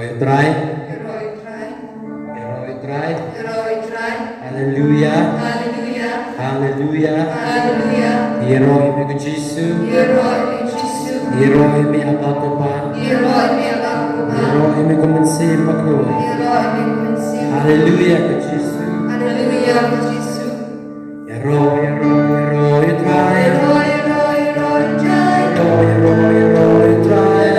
Eroi trai. Haleluya. Eroi mi kujisu. Eroi mi apakopa. Eroi mi kumensi makruh. Haleluya kujisu. Eroi trai. Eroi trai.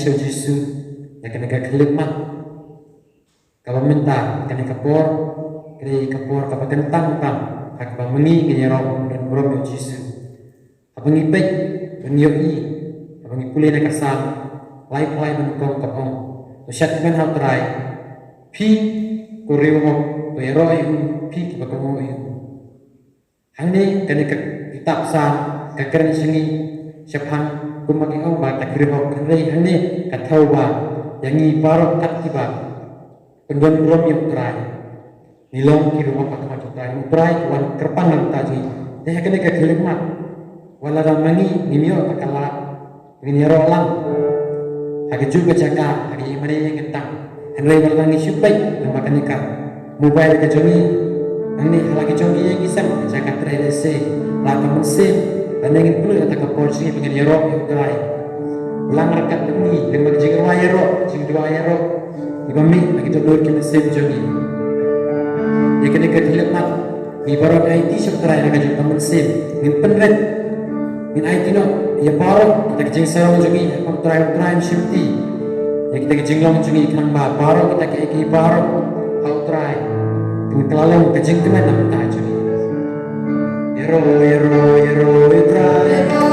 Yesus Yesus ya kena kelima kalau minta kena kapor kapor kentang kapa mengi kena rom dan rom Yesus apa ngipek penyoi apa ngipule nak kasam live menkong kapong to shat men how try pi kuriu to eroi pi kapa komo hangni kena kitab sam kakern singi syaphan kumagi au ba takriho kri hane kathau ba yangi parok katiba pendon rom yang trai nilong ki ro pa ka trai trai wan kerpan nan taji deh kene ka kelima wala ramangi nimio takala ni ro lang hage juga jaka hage mari yang ketang henry walangi supai nama kanika mobile ka jongi ani halagi jongi yang isam jaka trai dese la kamusim dan ingin pula kata kepolisi dengan yerok yang terai ulang rakat demi dengan jingga yerok jing dua yerok ibami lagi tu dua kena save jogi dia kena kehilangan mat ni baru IT shop terai nak jadi teman save ingin penret ingin IT no ya baru kita jing serong jogi apa terai shifty ya kita jing long jogi kan baru kita ke baru how try dengan kelalong kejing teman nak tak jogi Eroi trai.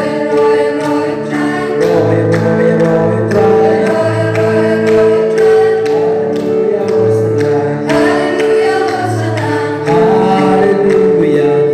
Hallelujah.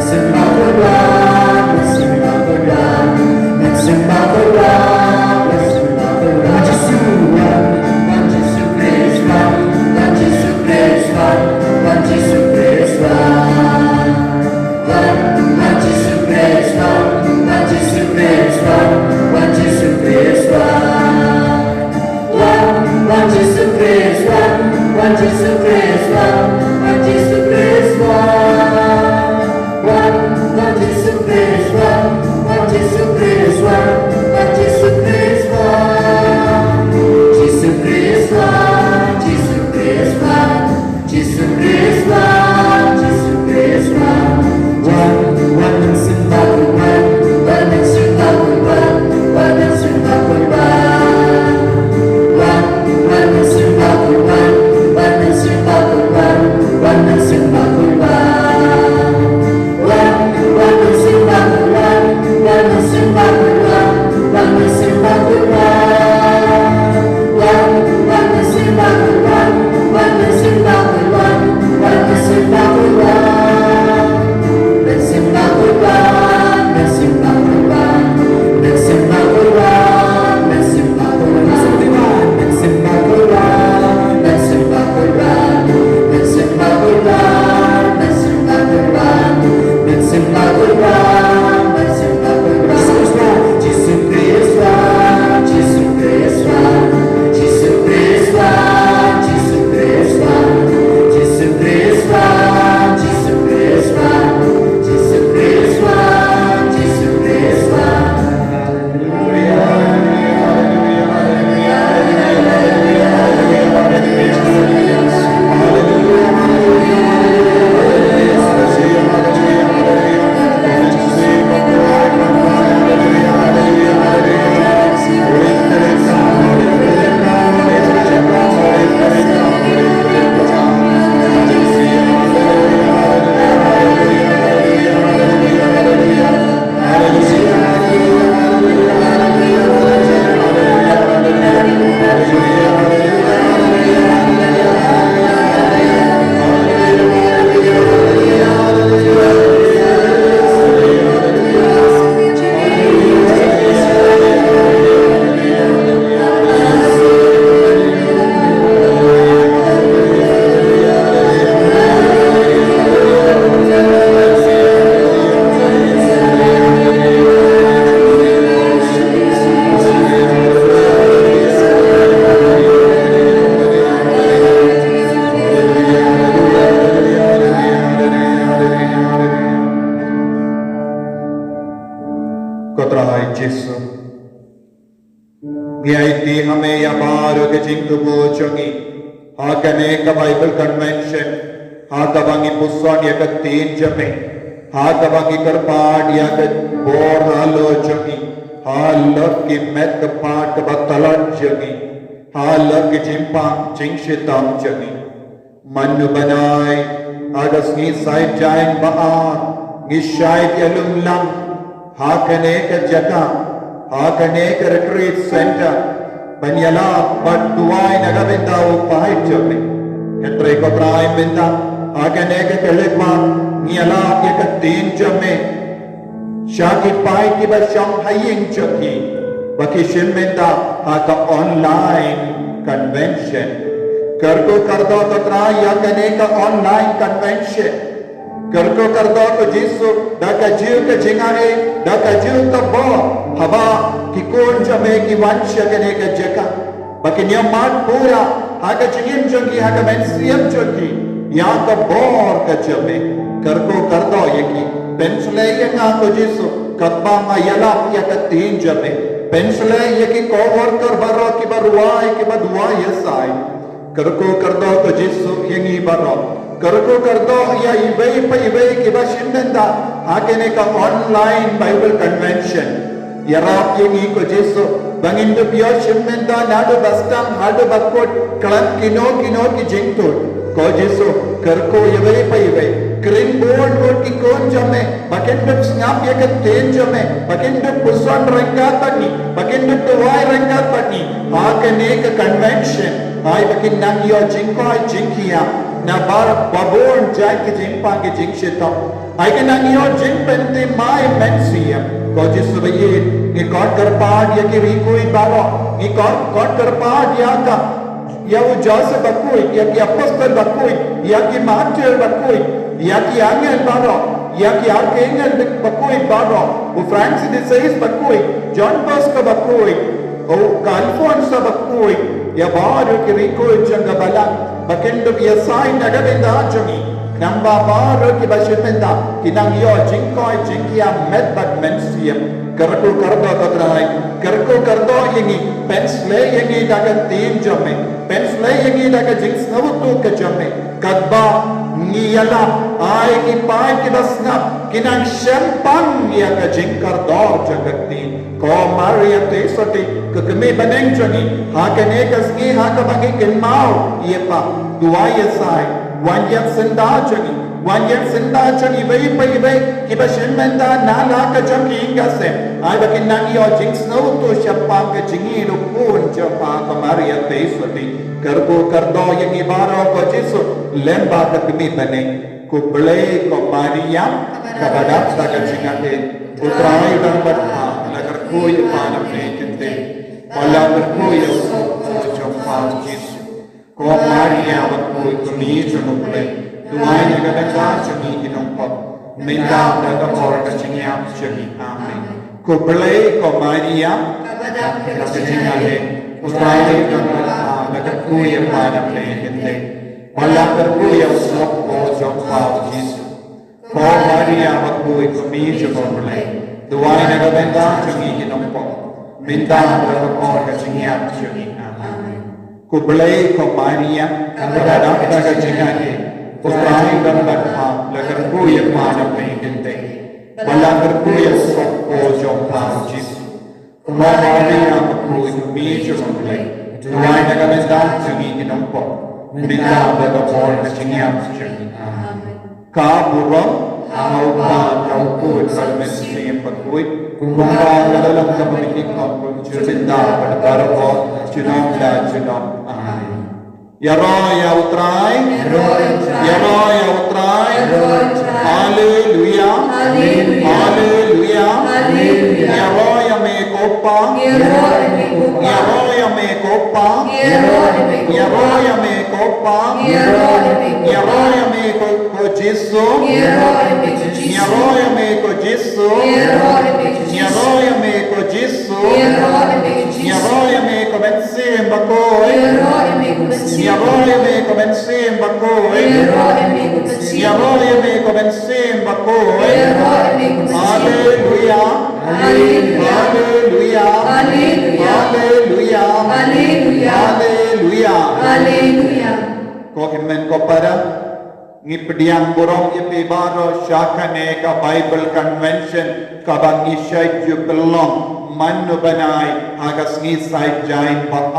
Listen, Kotrai Jesu. Giaiti hame ya baru ke jingtu bojongi. Hakane ka Bible Convention. Hakabangi puson ya ke 3 jame. Hakabangi karpad ya ke bor halo jongi. Halak ki met ke pat ke batalan jongi. Halak ki jimpang jingshitam jongi. Manu banai adas ni sai jain baar. Ngishait yalum lang. Hakane ka jaka. Hakane ka retreat center. Banyala patuai nagabinda upai jongi. Ketre ko try binda. Hakane ka kelekma. Niala ya ke 3 jame. Shakit pai ki ba sham haying choki. Baki shimenda haka online convention. Karko kardo katra ya kane ka online convention. Karko kardo ko jisu daka jiu ka jingare daka jiu ka bo haba ki kon jame ki vansha kane ka jaka. Baki niyamat pura haka jingim choki haka mensiyam choki. Ya ka bor ka jame. Karko kardo yaki. Pensule nga ko jisu katba ma yala ya ka 3 jame. Pensule yaki co-worker baro ki baruai ki badua yesai. Karko kardo ko jisu yangi baro. Karko kardo ya ibay pa ibay ki ba shindenda hakene ka online Bible convention. Yarap yangi ko jisu bangindu biyo shindenda nadu bastam hadu bakot kalan kino ki jingtud. Ko jisu karko ibay pa ibay. Kering board board ki kon jame, bakendup snap ya ke 3 jame, bakendup puson rengkat pagi, bakendup tuai rengkat pagi. Hakane ke convention, hai bakin nang yo jingkoi jingkia, na bar babon jai ke jingpa ke jingshitam. Hai ke nang yo jingpente mai mensia. Ko jisu bayi, ni kot karpad ya ki rikui baro, ni kot karpad ya ka. Ya ujasa bakui, ya ki apostol bakui, ya ki martyr bakui. Ya ki angel baro, ya ki archangel bakui baro, o Francis de Sales bakui, John Bosco bakui, o Alfonso bakui, ya baro ki rikui janga bala, bakendo ki asai nagabenda ajami, namba baro ki bashimenda, kinang yo jingkoi jingkia medbak mensiyam, karko kardo katrai, karko kardo yengi, pensle yengi daga 3 jame, pensle yengi daga jingsnavutu ka jame, kadba Niyala ay ki pai ki basnap kinang syampang ya ka jingkar dor jagati ko Maria tesati kekeme baneng jani hakane kasgi hakabangi kenmau yepa duaya sai wanyan senda jani vei pai vei ki bashimenda nala ka jaki ingase ay bakin nang yo jingsno to syampang ka jingi ru pun japa ka Maria tesati karbo kardo yang ibaro ko jisu lemba takmi bane ko ble ko Maria kabadak taka jingate utrai dan batha lagar ko ipana pekente palagar ko yesu jompa jisu ko Maria ko kuni jono ble duai naga daga jami inompa minda daga por ka jingya jami amen ko ble ko Maria kabadak taka jingate utrai dan batha lagar ko ipana pekente palagar ko yesu jompa jisu ko Maria makui kami jomole duai naga benda jami inompo minda daga por ka jingya jami amen ko ble ko Maria kabadak taka jingate utrai dan batha lagar ko ipana pekente palagar ko yesu jompa jisu ko Maria makui kami jomole duai naga benda jami inompo minda daga por ka jingya jami amen ka burong aupa aupu salmesli pakui kumba dalam kapamikik ko cinta pada barko cinam amen ya utrai haleluya ya me kopa Jisu Hallelujah. pediang borong ye baro syakane ka Bible Convention ka bang isyai ju belong manu banai hagas ni sai jain ba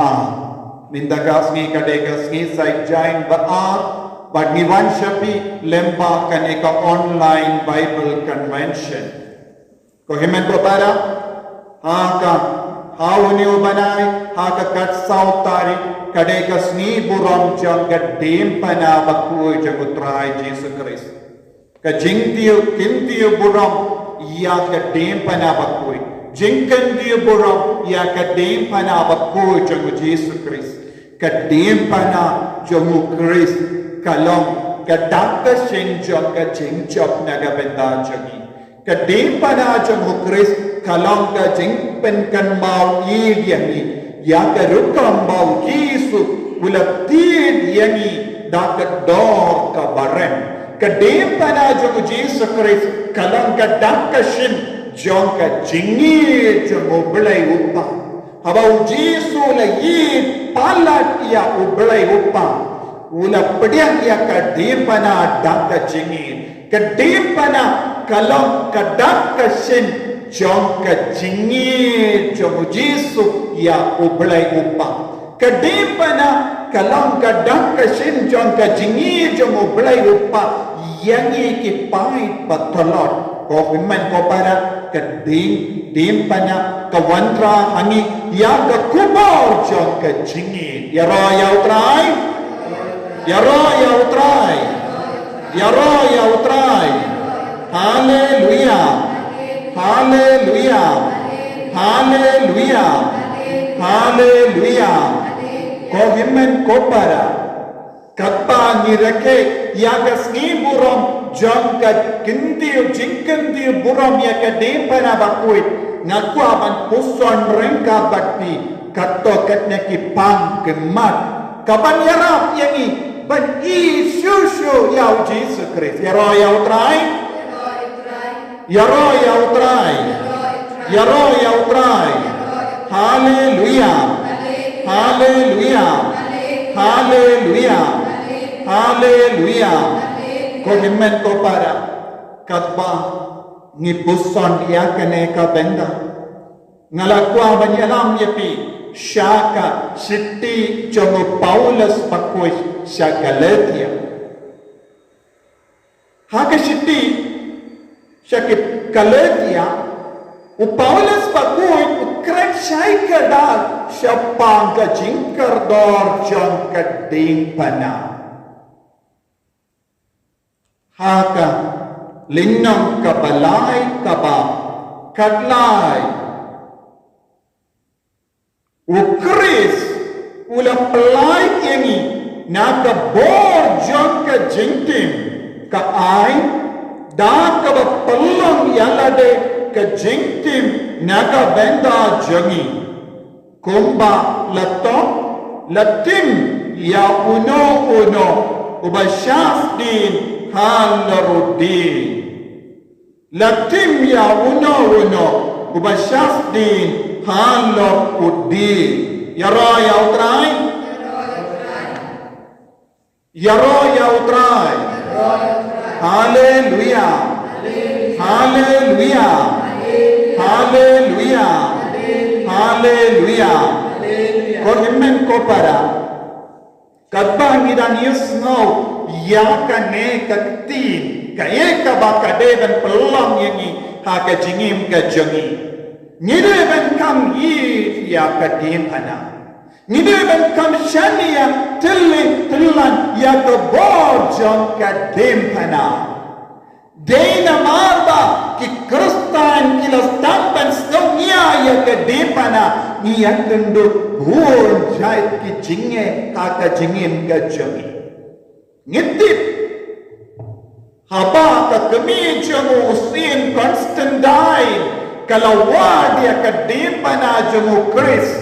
minda gas ni kadegas ni sai jain ba but ni wan shapi lemba kane ka online Bible Convention ko himen ko para ka hauni banai ka kat sautari kadeka sni buram jangga dem pana bakui jagutrai Jesus Christ ka jingtiu kintiu buram ya ka dem pana bakui jingkantiu buram ya ka dem pana bakui jagu Jesus Christ ka dem pana jagu Christ kalong ka dakka shinjok ka jingjok naga benda jagi ka dem pana jagu Christ kalong ka jingpen kan mau yani ya ka rukam bau Yesu ulatid yani dakat dor ka barem ka dem pana jong Jesus Christ kalang ka dakashin jong ka jingi jong oblay upa habau Yesu la yi palat ya oblay upa ula pediang ya ka dem pana dakka jingi ka dem pana kalang ka dakashin jong ka jingi jong Yesu ya oblay upa kadipana kalang kadang kasin jong ka jingi jong oblay upa yangi ki pait patolot ko himan ko para kadim pana kawantra hangi ya ka kubar jong ka jingi ya utrai hallelujah ko himen ko para kappa nirake yaga sni buram jangka kintiu jingkantiu buram yaga dem pana bakui ngaku aban puson rengka bakti katto katne ki pang kemat kapan yarap yangi ban Yesus ya Jesus Christ ya utrai hallelujah ko himen ko para katba ni puson ya kane ka benda ngalakwa banyalam yepi shaka sitti jomo Paulus pakoi shagalatia haka sitti shakit kalatia Paulus pakoi ukran syai kadal syapang ka jingkar dor jong ka ding pana haka linnam ka balai ka ba kadlai ukris ula pelai yangi naka bor jong ka jingtim ka ai da ka ba pelong yalade ka jingtim naga benda jangi kumba latim ya uno ubashaf din halarudin latim ya uno ubashaf din halarudin yara ya utrai hallelujah ko himen ko para kadba ngidan yusno ya kane kaktin kaye ka ba kadeban pelang yangi ha ka jingim ka jangi ngideban kam yi ya kadim ana ngideban kam shania tillan ya ka bor jong kadim ana Dena marba ki Kristan kila stampan stonia ya kedepana ni yakendo bor jait ki jinge kaka jingim ka jangi ngitip haba ka kami jamu usin Constantine kalawad ya kedepana jamu Chris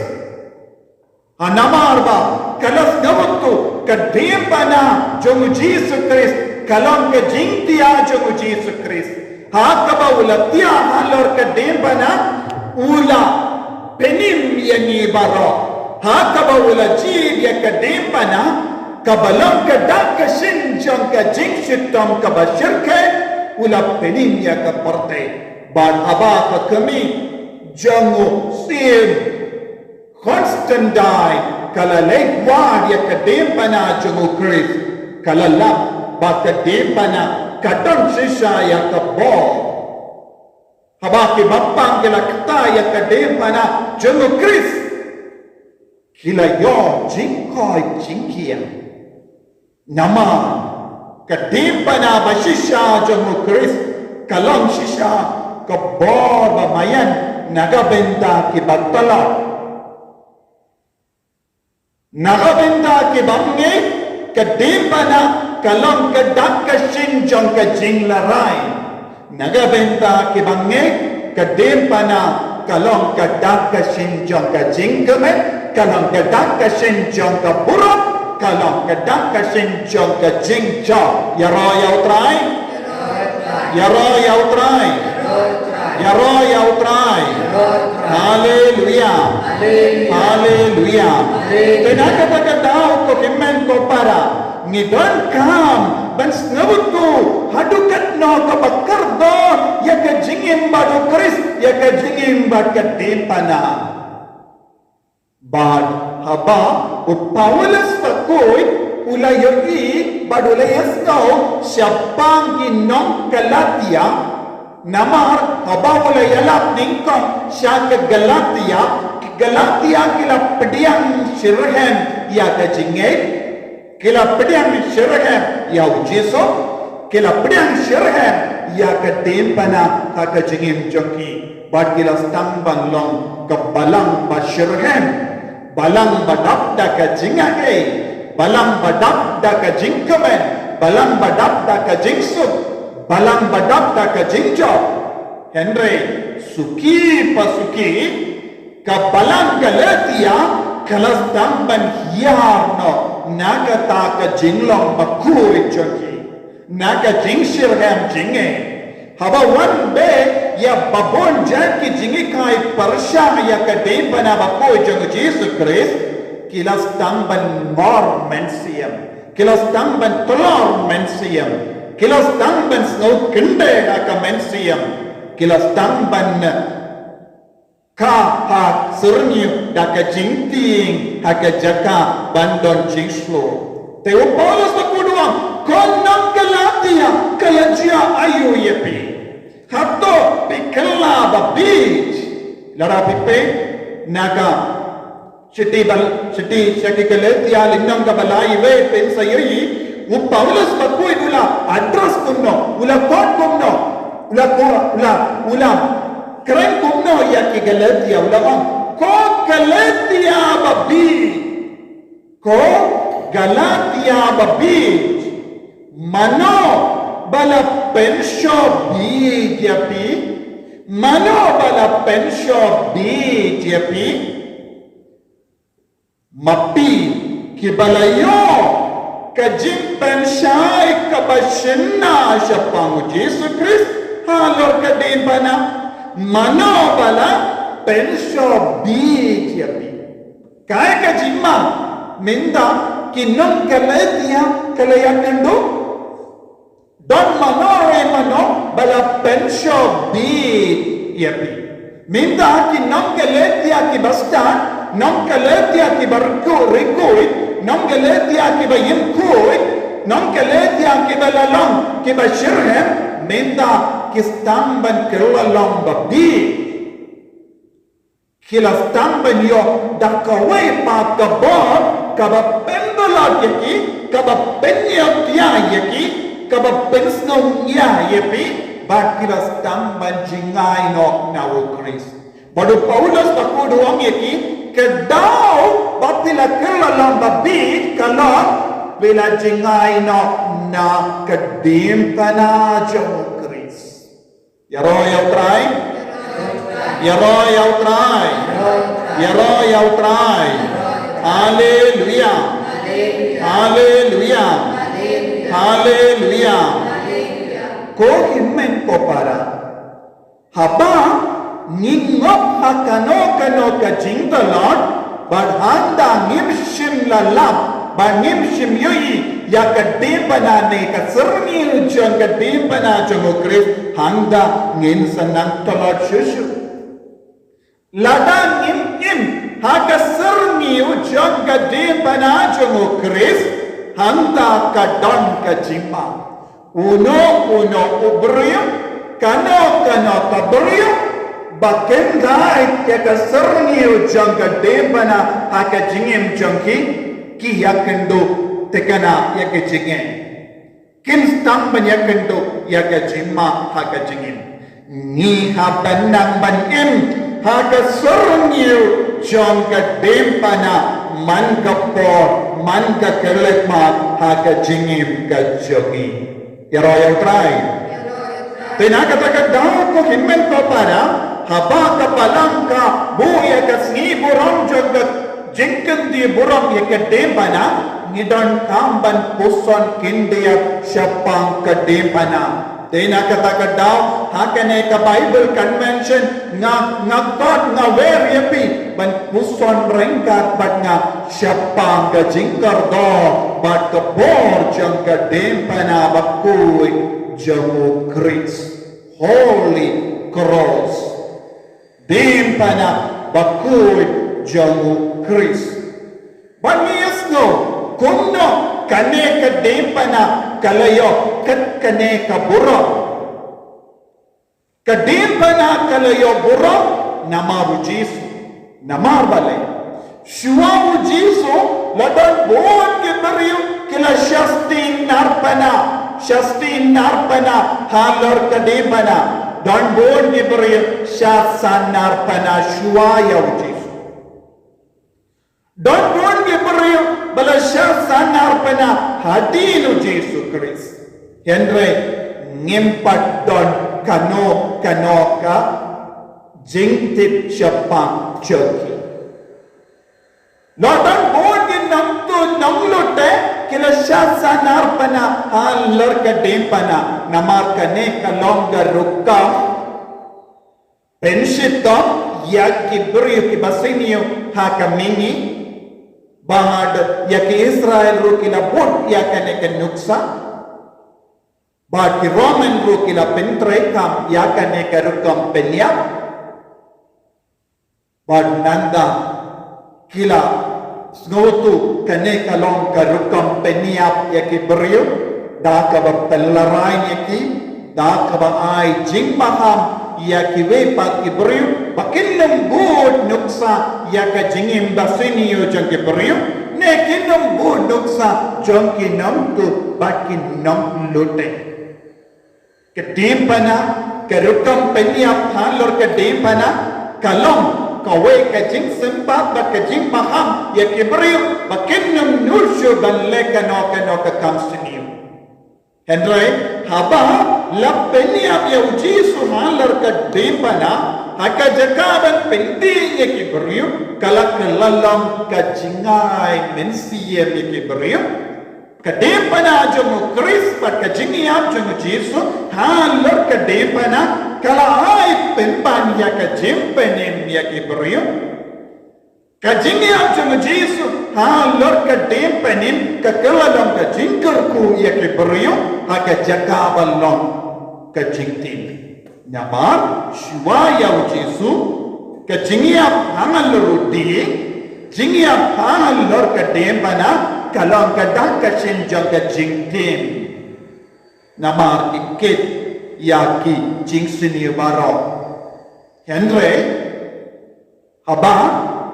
anamarba kalas gamutu kedepana jamu Jesus Christ kalam ke jingtia jamu Jesus Christ hakaba ulatia halor ke dembana ula penim yangi baro hakaba ula jid ya ke dembana kabalang kedak kesinjang ke jing sitam ke basyirke ula penimnya ke partai ban aba ke kami jangu sim Constantine kala lekwad ya kedempana jangu Chris kala lap ba kedempana kadang sisa ya kebo haba ke bapang kala kata ya kedempana jangu Chris kila yo jingkoi jingkian nama kedempana basisha jangu Chris kalang sisa kebo bamayan naga benda ki batala Nagabenda ke bange kedempana kalang kedak kesinjang ke jing larai. Nagabenda ke bange kedempana kalang kedak kesinjang ke jing kemet, kalang kedak kesinjang ke buruk, kalang kedak kesinjang ke jing jauh. Ya roh ya utrai, ya roh ya utrai, ya roh ya utrai. Haleluya, haleluya. Kenapa kita tahu ko himen ko para ngidon kam ban snabutu hadukat no ka bakardo ya ka jingim badu Kris ya ka jingim bad ka dempana bad haba Paulus pakoi ulayoi badulayas kau siapang ginong Galatia namar haba ulayalap ningkong siya ka Galatia kila pediang sirhem ya ka jingay kila pediang sirhem ya ujeso kila pediang sirhem ya ka dempana ka jingim joki bad kila stambang long ka balang ba sirhem balang badapda ka jingay balang badapda ka jingkamen balang badapda ka jingsub balang badapda ka jingjob Henry suki pasuki kabalang Galatia kalas damban hiar no naga taka jinglong bakui joki naga jingsirham jinge haba one day ya babon jaki jingi kai parsha ya kadempana bakui jong Jesus Christ kilas damban mor mensiam kilas damban tolor mensiam kilas damban snow kinde aka mensiam kilas damban ka ha serni daka jingting haka jaka bandon jingslo teo Paulus takuduang konang Galatia kaya jia ayu yepi hato pikela babij lara pipe naga siti Galatia linnang kabalai we pen sayi Paulus takui ula address kunno ula kon kunno ula keren kumno ya ki Galatia ulama ko Galatia babi mano bala pensho bi japi mano bala pensho bi japi mapi ki balayo kajim penshai kabashna shapang Jesus Christ halor kadin bana Mana bala pensho bi japi kai ka jimma minda kinong Galatia kalayakandu don mano bala pensho bi japi minda kinong Galatia ki basta nong Galatia ki barko rekoi nong Galatia ki bayim koi nong Galatia ki balalong ki bashirhem minda kistamban kilalong babi kilastamban yo dakawai pa kabon kaba pendolot yaki kaba penyot ya yaki kaba pensnong ya yapi ba kilastamban jingay no nawo Chris badu Paulus takuduang yaki kedau batila kilalong babi kalong bila jingay no na kadim kana jong Ya roh ya utrai, ya roh ya utrai, ya roh ya utrai. Haleluya, haleluya, haleluya. Ko himen ko para haba ngingop hakano kano ka jingdalot badhanda ngimshim lalap bangim shimyui ya kadempana ne kaserni jong kadempana jong Chris hangda ngin sanang tolot shushu ladang im ha kaserni jong kadempana jong Chris hangda kadon kajima uno ubrio kano tabrio baken dai ya kaserni jong kadempana ha kajingim jongki ki yakendo tekana yakajingen kin stang banyakendo yakajima ha kajingim ni ha banang banim ha kaserni jong kadempana man kapor man kakelekma ha kajingim kajogi yaro yang try Tena katakan daw ko himmen ko para haba kapalang ka buya kasni burong jagat jingkan di burong yakadempana ngidan kamban puson kindiya syapang kadempana. Tena katakan daw hakane ka Bible convention nga God nga wer yapi ban puson rengkat bat nga syapang ka jingkar do bat kabor jang kadempana bakuy Jamu Christ Holy Cross Dempana Bakui Jamu Christ Baniasno Kuno Kaneka Dempana Kalayo Kat Kaneka Buro Kadempana Kalayo Buro Namaru Jesu Namar Bale Shuamu Jesu Ladan Bon Kibariu Kila Shastin Narpana Shastin narpana halor kadempana don bon gibriya shasan narpana shuaya ujisu don bon gibriya bala shasan narpana hadin ujisu Chris Henry ngimpat don kano ka jingtip syapang choki Lordon bon ginamtu namlute kila shasa narpana halor kadempana namar kane kalonga rukam penshito yaki brio ki basinio hakamingi bahad yaki Israel rukila bot yakane kanuksa baki Roman rukila pentrekam yakane karukam penya bad nanda kila Snotu kane kalong karukam peniap yaki beriu da kaba pelarain yaki da kaba ai jing maham yaki wepat ki beriu bakin lembut nuksa yaka jingim basini yo jang ki beriu ne kinam bu nuksa jang ki nam tu bakin nam lute kedempana karukam peniap halor kedempana kalong kawe kajing sempat ba kajing maham ya kibriu bakinum nurshu balle kano kamsiniu Henry haba lappeni ya ujisu halar kadempana haka jakaban pendi ya kibriu kalak lalam kajingai mensiyem ya kibriu kadempana jomu Chris ba kajingiam jomu Jesu halar kadempana kala ai pempan ya kajimpenem ya kibriu kajingiam jomu Jesu halor kadempenem kakaladam kajingkerku ya kibriu haka jakabalom kajingtim nyamar shwaya Jesu kajingiam hangalurudi jingiam hangalor kadempana kalong kadak kachinjang kajingtim namar ikit yaki jingsini baro Henry haba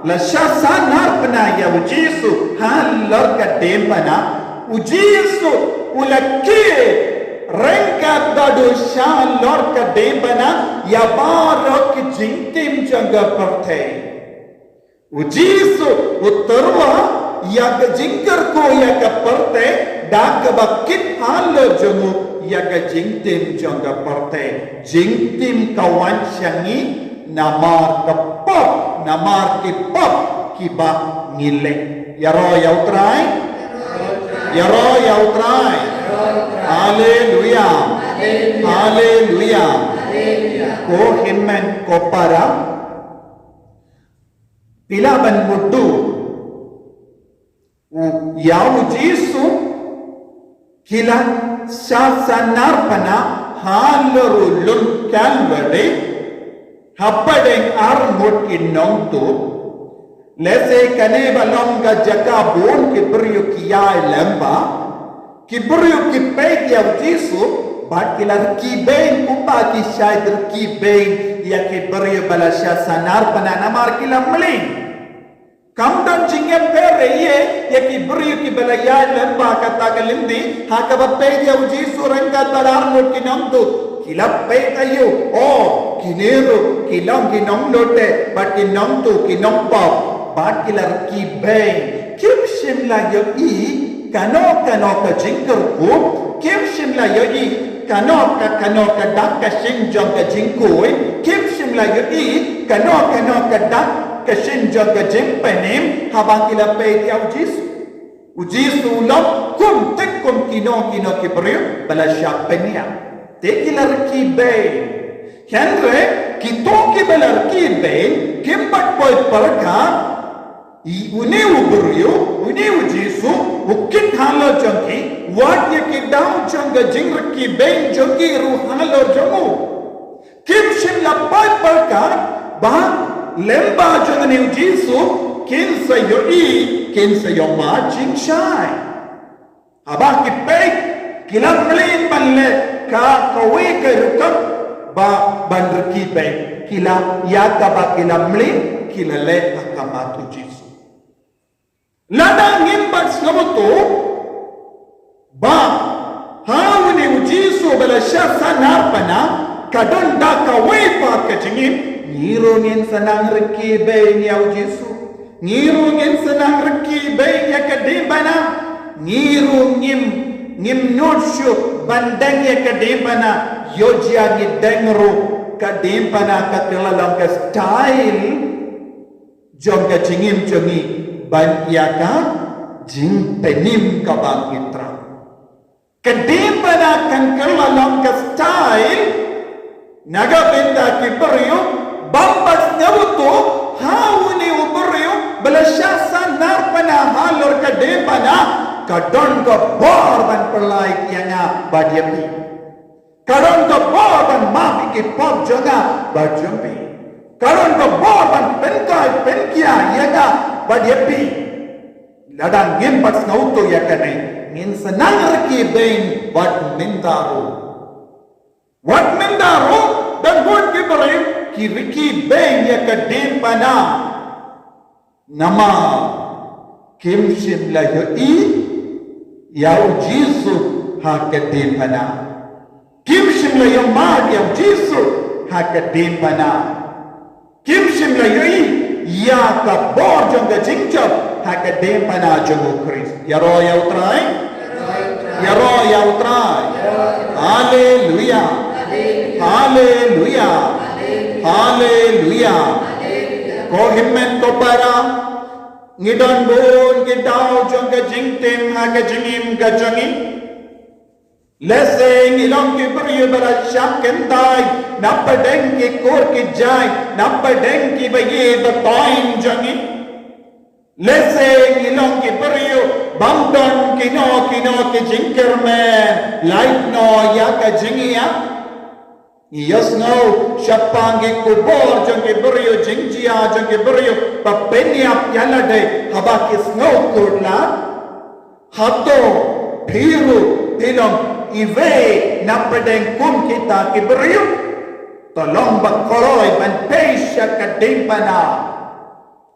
la shasa narpana ya ujisu halor kadempana ujisu ulaki rengkat dadu shalor kadempana ya baro ki jingtim jangga parthe ujisu utarwa ya kajingkar ko ya kaparte da kabakit halo jamu ya kajingtim jangga parte jingtim kawan syangi namar kapop namar kipop kiba ngile yaro yautrai haleluya haleluya ko himmen ko para pilaban mudu Yau Jesu kila sasanarpana halorulun Calvary hapadeng armut kinong tu lese kane balong ka jaka bon ki brio kiya lamba ki brio ki pe yau Jesu bat kila ki ben upa ki shaider ki ben ya ki brio balasya sanarpana namar kila meling Kamdan jingem pere ye ki beri ki belaya lemba kata kalindi haka bape dia uji surang kata darno kinamdu kilap pe kayo kinero kilam kinam lote but kinam tu kinam pop but kilar ki bay kim shimla yo I kano ka jingker ku kim shimla yo I kano ka dak ka shinjong ka jingkoi kim shimla yo I kano ka dak Kashin jaga jempenim habang kila pe dia ujis ulam kum tek kum kino kibriyo bala syapenya te kila kibe henre kito ki bala kibe kimbat boy parka une ubriyo une ujisu ukin halo jangki wat ye ki daw janga jingr kibe jogi ru halo jamu kim shim la boy parka ba lemba jangani Jesu kinsa yo ma jing shai abah ki pe kilam mlin balle ka kawe ka rukam ba bandr ki pe kila ya ka ba kilam mlin kila le akamatu Jesu lada ngimbat ngamoto ba hawni Jesu bala shasa narpana kadonda kawe pa ka jingin Ngirungin senang reki bay niau Jesu ngirungin senang reki bay ya kadibana ngirungim nutsyu bandang ya kadibana yojia ni dengru kadibana katelalang ka style jong ka jingim jongi ban ya ka jing penim ka bangitra kadibana kan kelalang ka style naga benda kibriyo Bambas nyabuto hauni ubriyo belasyasan narpana halor kadepana kadon ka borban pelai kiana badiapi kadon ka borban mapi ki pop jonga badiapi kadon ka borban penkai penkia yaga badiapi ladang ngimbat ngauto yakane ngin senang reki bain wat mindaro dan buat kibarim Kiriki beng ya kadem pana nama kim shimla yo I yau Jesu ha kadem pana kim shimla yo ma yau Jesu ha kadem pana kim shimla yo I ya ka bor jong ka jingchap ha kadem pana jong Christ yaro yau trai haleluya haleluya Hallelujah. Ko himmen ko para ngidon bon gidaw jong ka jingtim ha ka jingim ka jongi lese ngilong ki priyo bara shak kentai napadeng ki kor ki jai napadeng ki baye the time jongi lese ngilong ki priyo bangdon kino ki jingker man light no ya ka jingia Yes no shapangi kubor jangi buriyo jingjia jangi buriyo papenya yalade habaki snow kurla hato piru tilong ive napadeng kum kita ki buriyo tolong bakoroy ban pesha kadimpana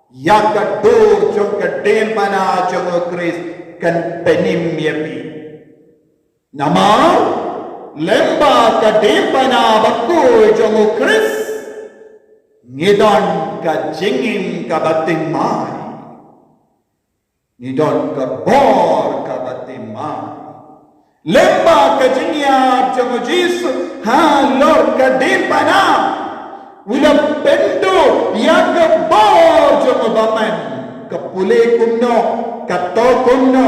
yakadur jong kadimpana jong Kris kan penim yapi namar lemba kadepana bakku jongo Kris ngidon ka jingin ka batimai ngidon ka bor ka batimai lemba ka jingia jongo Jesu ha lor kadepana ulam pendo ya ka bor jongo baman ka pule kumno ka to kumno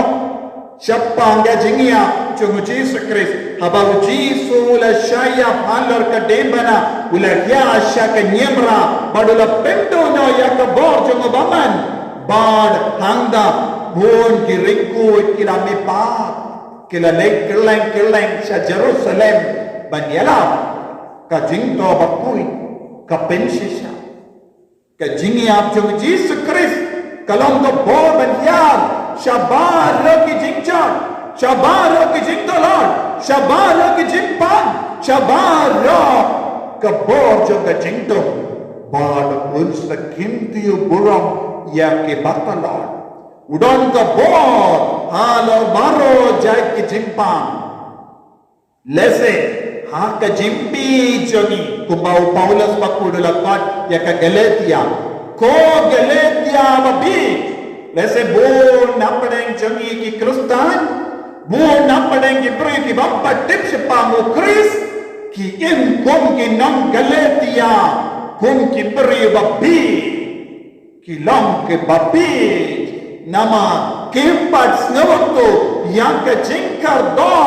siapa nga jingia jongo Jesu Kris habang Jesu la shaya halor ka dembana ula ya shaka nyemra badula pendo no ya ka bor jongo baman bad hangda buon kirikut kila mipat kila lek keleng sa Jerusalem banyalam ka jingto bakui ka pensisya ka jingiap jong Jesus Christ kalong to bo banyal shabar ki jingchan shabar ki jingtolon shabar ki jingpan shabar ka bo jong ka jingto bad unsa kintiu buram ya ke batalon udon ka bor halo baro jai ki jimpang lese ha ka jimpi jogi kumbau Paulus pakudu lakat ya ka Galatia ko Galatia babi lese bon napadeng jogi ki Kristan bon napadeng ki pri ki bappa tip sepamu Kris ki in kom ki nam Galatia kom ki pri babi ki long ke babi nama keempat waktu yang kejengkar do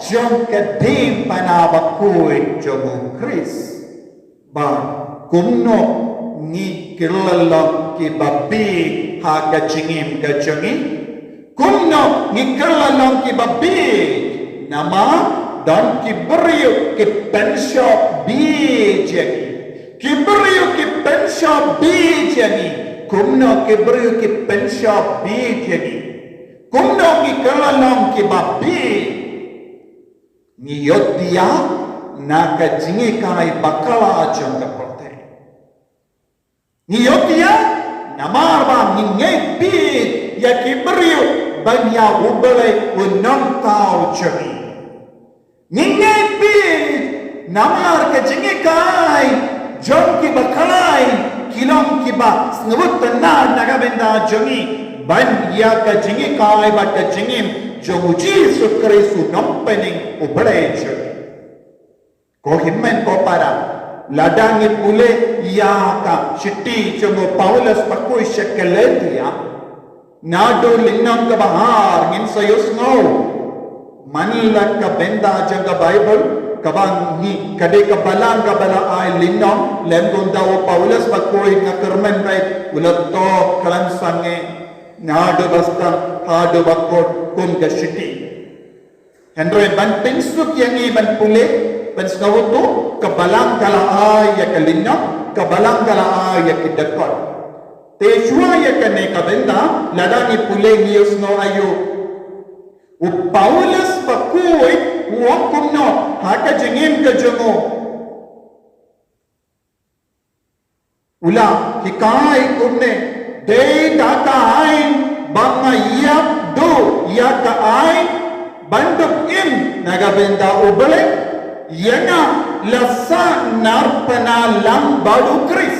jom kedim panabakui jomu Kris ba kumno ni kirlalong ki babi ha kejengim kejengi kumno ni kirlalong ki babi nama dan ki beriu ki pensyo bijeni ki beriu ki pensyo bijeni kumno ke beriu ki pensya bijeni kumno ki kalalong ki babi ni yotia na ka jingi kai bakala ajong ka porte ni yotia na marba ni ngepi ya ki beriu banya ubale unong tau jemi ni ngepi na mar ka jingi kai jong ki bakalai kilom kiba snubut tanah naga benda jongi ban ya ka jingi kai bat ka jingim jomu Jesus Kristus nompening ubare jongi ko himmen ko para ladangi pule ya ka shiti jomu Paulus pakui shekeletia nado linnam ka bahar ngin sayus ngau manlak ka benda jaga Bible kabang ni kade kabalang kabala ay linom lendon daw Paulus bakoi nga kermen bay ulat to kalan sange ngado basta hado bakot kum ka shiti hendroy ban pingsuk yang iban pule ban skawto kabalang kala ay ya kalinom kabalang kala ay ya kidakot te shua ya kane kabenda ladani pule ngiyos no ayo u Paulus bakoi Wakum no, haka jengim ke jengo. Ula hikai kumne, de daka ain, banga yap do, yaka ain, banduk im, naga benda ubale, yana lasa narpana lam badu Kris.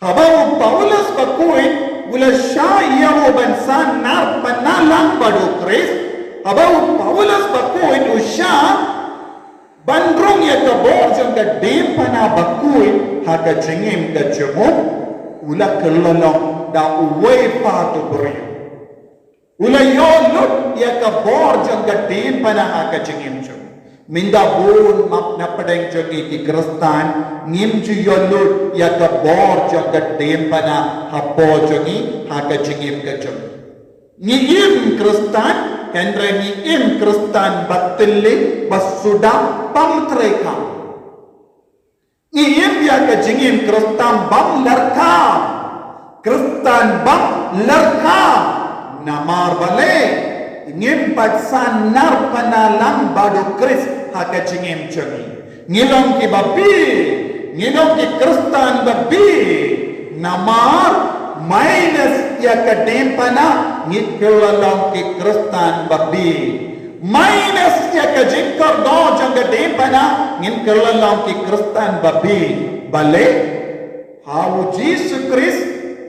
Habau Paulus bakui, ula syaya bansa narpana lam badu Kris. Abau Paulus bakuin usya bandrung ya kabor jong ka dempana bakuin haka jengim ka jemu ula kelolong da uwe pa to beri ula yolut ya kabor jong ka dempana haka jengim jong minda bun map na padeng jong ki Kristan ngim ju yolut ya kabor jong ka dempana hapo jong haka jengim ka jong ngim Kristan Kendra ni im Kristan batili basuda pamtreka. Ni im ya ke jingim Kristan bam lerka. Kristan bam lerka. Namar bale. Ngim patsan nar panalang badu Kris ha ke jingim jangi. Ngilong ki babi. Ngilong ki Kristan babi. Namar minus ya kadempana ngikulalang ki Kristan babi minus ya kajikar do jang kadempana ngikulalang ki Kristan babi bale how Jesus Christ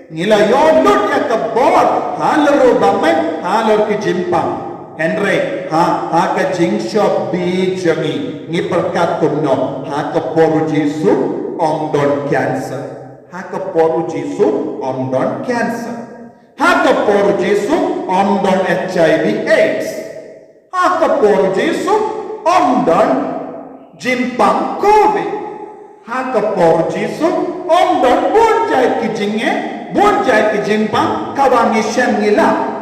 nilayon lut ya kabor halro bamen halor ki jimpang Henry ha ka jingsho bi jami ni perkat kumno ha ka poru Jesus omdon cancer haka poru Jesu omdon cancer. Haka poru Jesu omdon HIV AIDS. Haka poru Jesu omdon jimpang COVID. Haka poru Jesu omdon bunjai kijinge bonjai ki jingpang kawangi shem ngila.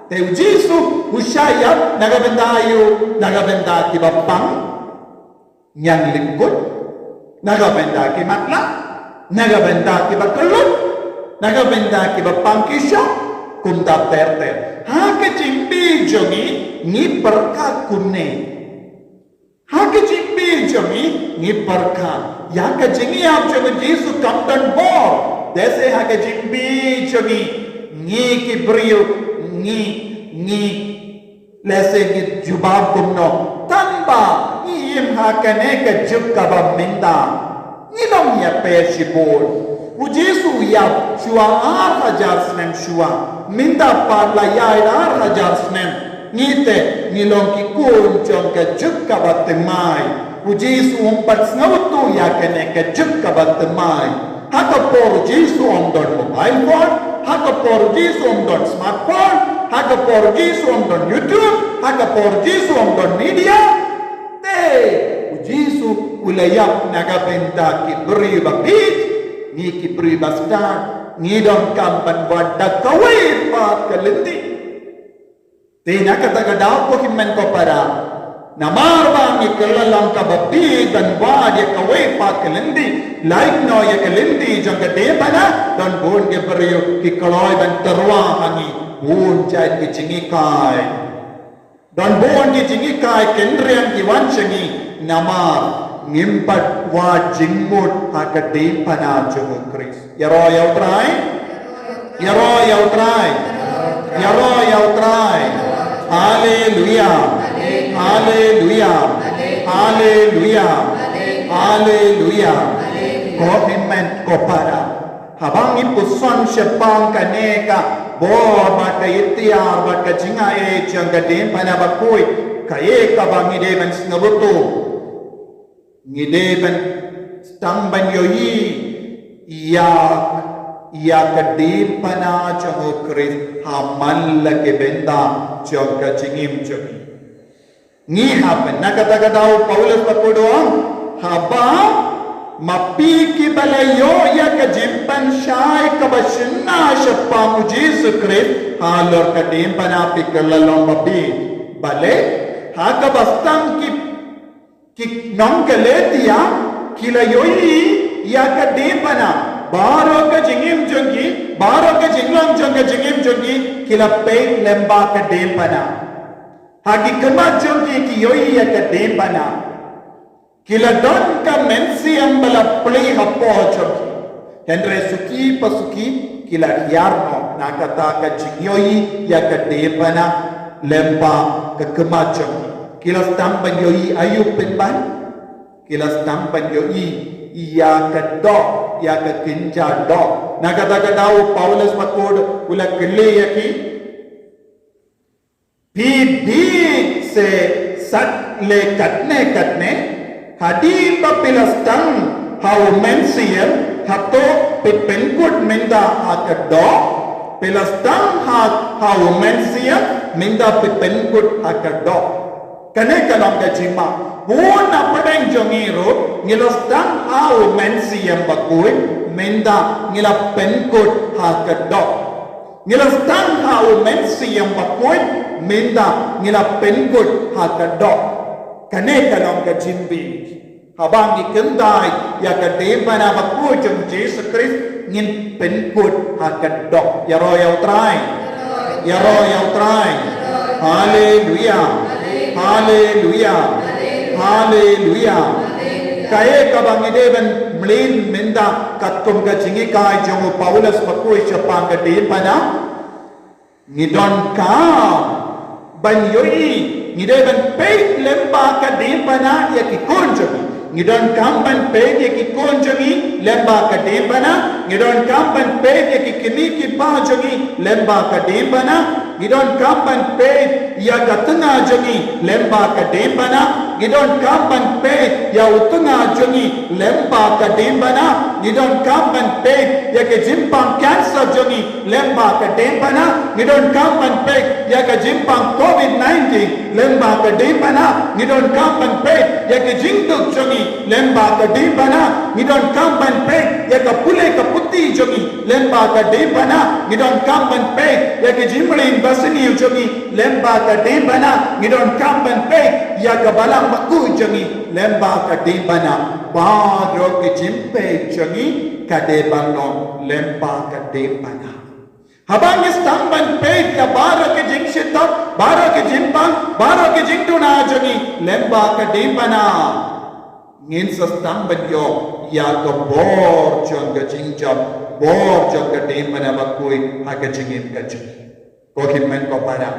Te ujisu usyaya nagabenda ki bapang yang lingkut, nagabenda ki matla, nagabenda ki bakelut, nagabenda ki bapang kisya, kumta ter. Ha ke jimbi jongi ni perka kunne. Ha ke jimbi jongi ni perka. Ya ke jingi ap jongi Yesu kamdan bor. Dese ha ke jimbi jongi ni ki brio ni lese ki jubab kumno tanpa ni im hakane ke jukka ba minda ni long ya peshibol ujisu ya shua 8,000 snem shua minda padla ya 8,000 snem ni te ni long ki kun chong ke jukka ba temai ujisu umpat snautu ya kene ke jukka ba temai haka por ujisu ondon mobile phone haka por Jesu on smartphone, haka por Jesu on YouTube, haka por Jesu on media. Te Jesu ulayap nagabenta ki briba bit, ni ki briba start, ni don kampan wada kawai pat kalindi. Te nakatagadaw ko himmen ko para namarba ni kalalang kababi dan wadi kawai pat kalindi. Like no ya kalindi jang kade bana dan bon ke beriyo ki kaloi ban terwa hangi bon jai ki jingi kai dan bon ki jingi kai kendrian ki wan changi namar ngimpat wa jingmut ha kade bana jung kris yaro yautrai hallelujah Komitmen kepada habang ipusan sepang kaneka bo mata itiar bat kajinga jang kadem pana bakui kaye kabang ideban snabutu ngideban stamban yoyi ia kadem pana jang kris hamal ke benda jang kajingim jang ni hapen nakata Paulus pakudoang haba mapi ki balayo ya ka jimpan syai ka basinna syapa Jesu Kristus halor ka dim panapi kalalong mapi bale ha ka bastang ki nong kaletia kilayoi ya ka dim pana baro ka jingim jongi baro ka jinglong jonga jingim jongi kila pe lemba ka dim pana hagi kama jongi ki yoi ya ka dim pana kila don ka mensi ambala play hapo choki hendre suki pasuki kila yarno nakata ka jigyoi ya ka depana lempa ka kemacam kila stampan yoi ayu penban kila stampan yoi iya ka do ya ka kinja do nakata ka daw Paulus makod ula kille yaki pidi se sat le katne Hadi papilastang hau mensian hato pipenkut minda akado pilastang hau mensian minda pipenkut akado kane kalong kajima buna padang jongiro ngilastang hau mensian bakui minda ngila penkut akado ngilastang hau mensian bakui minda ngila penkut akado kane kalong kajimbi habang ikendai ya kadebana baku jeng Yesus Kristus ngin penkut hakadok yaro yautrai haleluya kaye kabang ideben mlin minda katkum ka jingi kai jong Paulus baku siapa kadebana ngidon ka banyoi ngideben peit lemba ka dempana ya kikonjogi ngidon kampan peit ya kikonjogi lemba ka dempana ngidon kampan peit ya kikini pajogi lemba ka dempana ngidon kampan peit ya katanga jogi lemba ka dempana ngidon kampan peit ya utunga jogi lemba ka dempana ngidon kampan peit ya ke jimpang cancer jogi lemba ka dempana ngidon kampan peit ya ke jimpang COVID-19 lemba ka dempana ngidon kampan peit ya ke jingduk jogi lemba ka dempana ngidon kampan peit ya ka pule ka puti jogi lemba ka de bana ngidon kamban pe ya ke jimrin basni jogi lemba ka de bana ngidon kamban pe ya ka balang baku jogi lemba ka de bana baro ke jimpe jogi ka de balong lemba ka de bana habang istamban pe ya baro ke jing shitam baro ke jimpang baro ke jingtuna jogi lemba ka de bana ngin sestamban yo ya ka bor jong ka jingjam bor jong ka de bana bakui ha ka jingin ka jogi ko himen ko para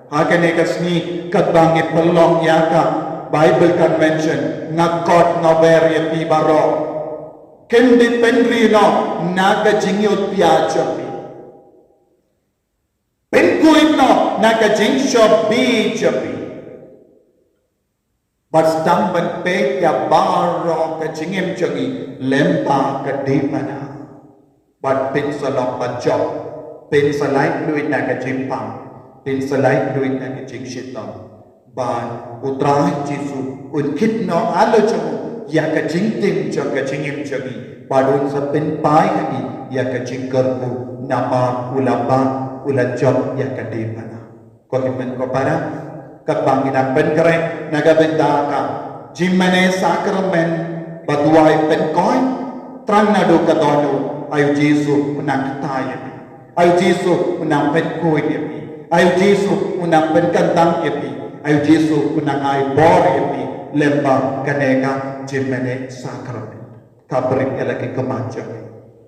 ha ka ne ka sni kat bangi pelong ya ka Bible Convention ngakot ngawer ya pi baro kendi penri no naga jingyot pia jogi penkuit no naga jingshop bi jogi but stamban pe ya baro ka jingim jogi lempa ka de bana but pin salok ba job pin salai duit naga jimpang pin salai duit naga jingshitam ban utrai jisu un khit no alo chamu ya ka jingtim cho ka jingim jogi padun sa pin pai hagi ya ka jingkarku nama ulaba ulajob ya ka de bana ko himen ko para kabangina penkere naga bendaka jimane sakramen batuai penkoi trang nadu kadonu ayu Jesu unang taya ayu Jesu unang penkoi epi ayu Jesu unang penkantang epi ayu Jesu unang ay bor epi lemba kanega jimane sakramen kabrik elaki kemaja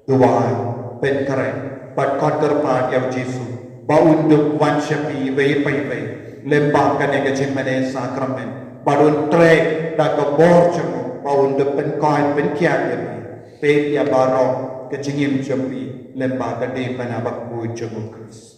duai penkere pat kotor pa ayu Jesu ba unduk wan shepi ve pai lemba kanega jimane sakramen badun tre da ka bor chemu baun de pen kain pen kya ye pe ya baro ke jingim chempi lemba ka de bana bakku chemu kris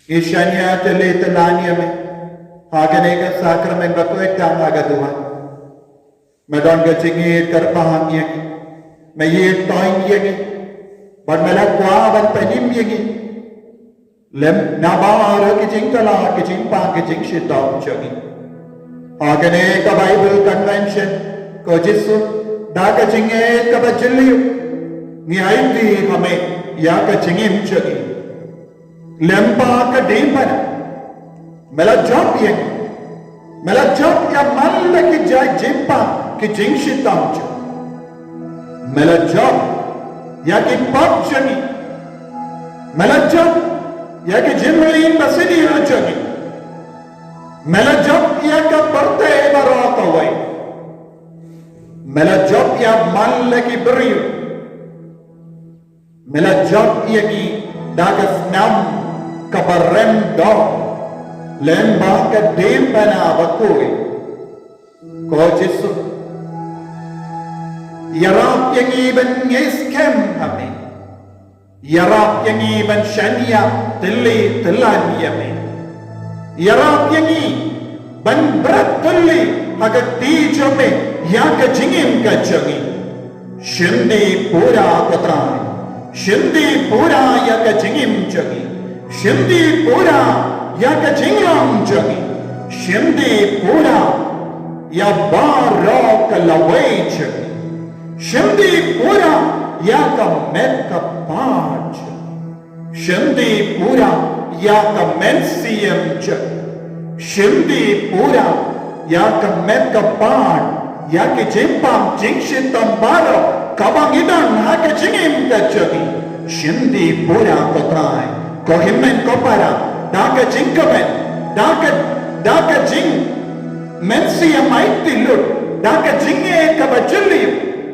Ishanya tele telania me. Haganega sacrament bakueta magadua. Madon gatingi karpaham yegi. Maye toin yegi. But melakwa ban panim yegi. Lem nabara kijing tala kijing pa kijing shitao chagi. Haganega Bible convention. Kojisu. Daga jinge kabajiliu. Ni aindi hame. ya ka jingim jagi lemba ka dempana mela job ya malla ki jai jimpa ki jingshitam jo mela job ya ki pop jagi mela job ya ki jimlin basidi jagi mela job ya ka parte barata wai mela job ya malla ki beriu mela job ya ki dagas nam kabarem do lemba ka dempana bakoi ko Jesu yarap yang iban ngeskem hame yarap yang iban shania tilli tilan yame yarap yang ban berat tilli haga tijome ya ka jingim ka jangi shindi pura katrai shindi pura ya ka jingim jangi shindi pura ya ka jinglam jangi shindi pura ya baro ka lawai jangi shindi pura ya ka met ka paj shindi pura ya ka mensiyam jangi shindi pura ya ka met ka paj ya ke jimpam jingshitam baro kabang idan ha ka jingim ka jangi shindi pura kotrai ko himmen ko para da ka jingkaben da ka jing mensiyam aitilut da ka jinge ka bajulli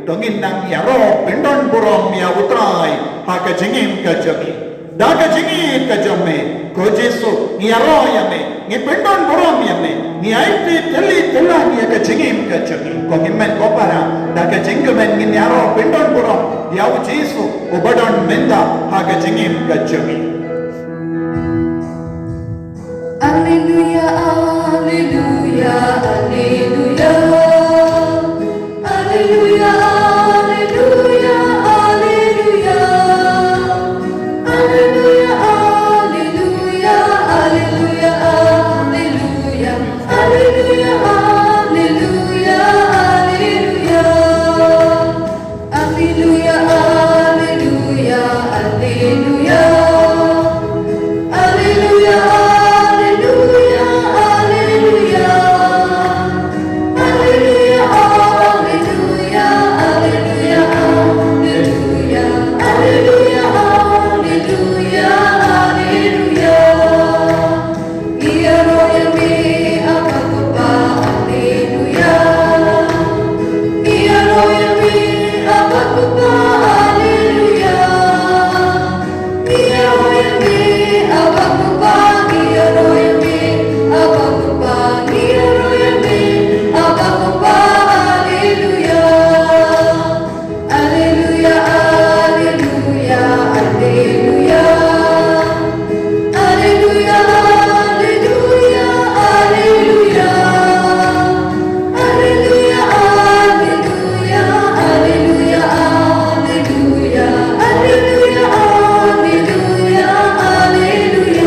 dongin nang yaro pindon burom ya utrai ha ka jingim ka jangi da ka jingi ka jamme ko Jesu ni yaro yame ni pindon burom yame ni aiti telli tella ni ka jingim ka jangi ko himmen ko para da ka jingkaben ni yaro pindon burom ya Jesu ubadon menda ha ka jingim ka jangi. Alleluia, alleluia, alleluia. Alleluia, alleluia, alleluia. Alleluia, alleluia, alleluia, alleluia. Alleluia, alleluia, alleluia. Alleluia, alleluia, alleluia. Alleluia. Alleluia.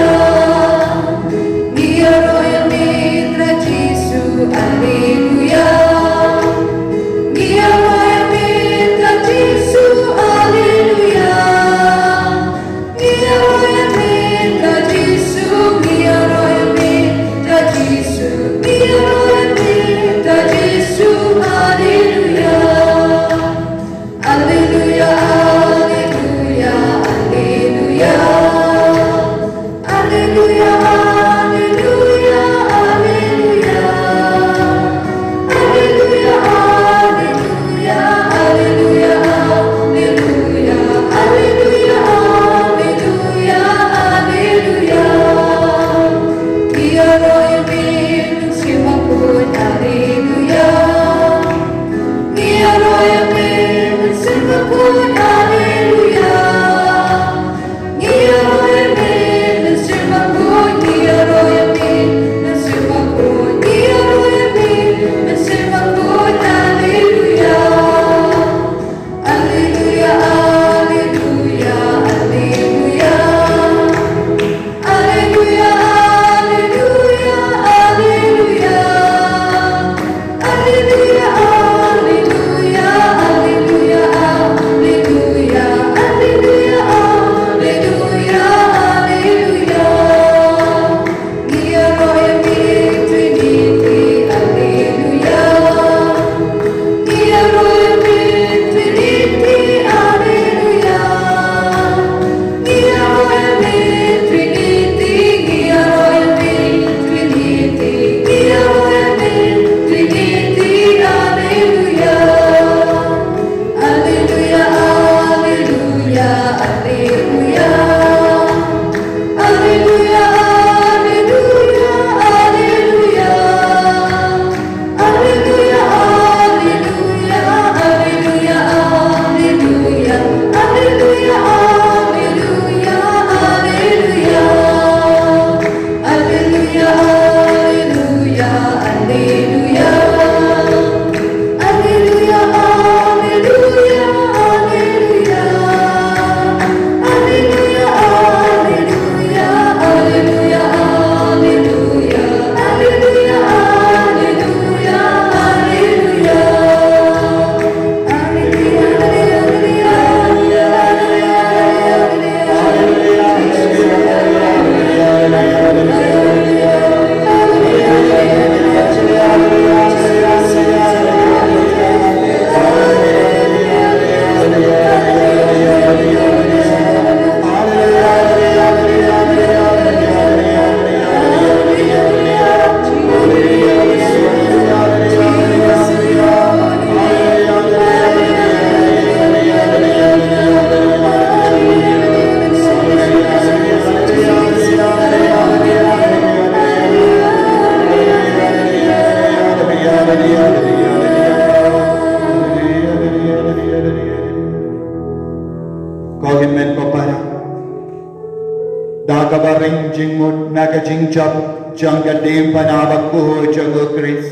Dagabaring jingmut naga jingjap jangga dem panabaku jago Chris.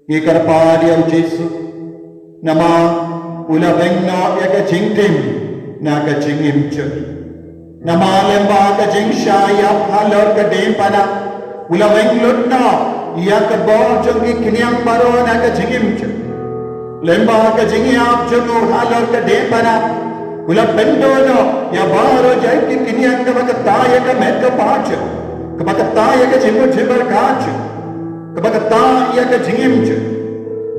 Ikar padiau Jesu nama ula bengno yaga jingtim naga jingim jagi. Nama lemba ka jing shayap halor ka dem pana ula benglut na yaga bor jangi kinyang baro naga jingim jagi. Lemba ka jingyap jago halor ka dem pana Ula pendono ya baro jai ki kinyang ka bakataya ka met ka paach ka bakataya ka jimu jibar kaach ka bakataya ka jingimch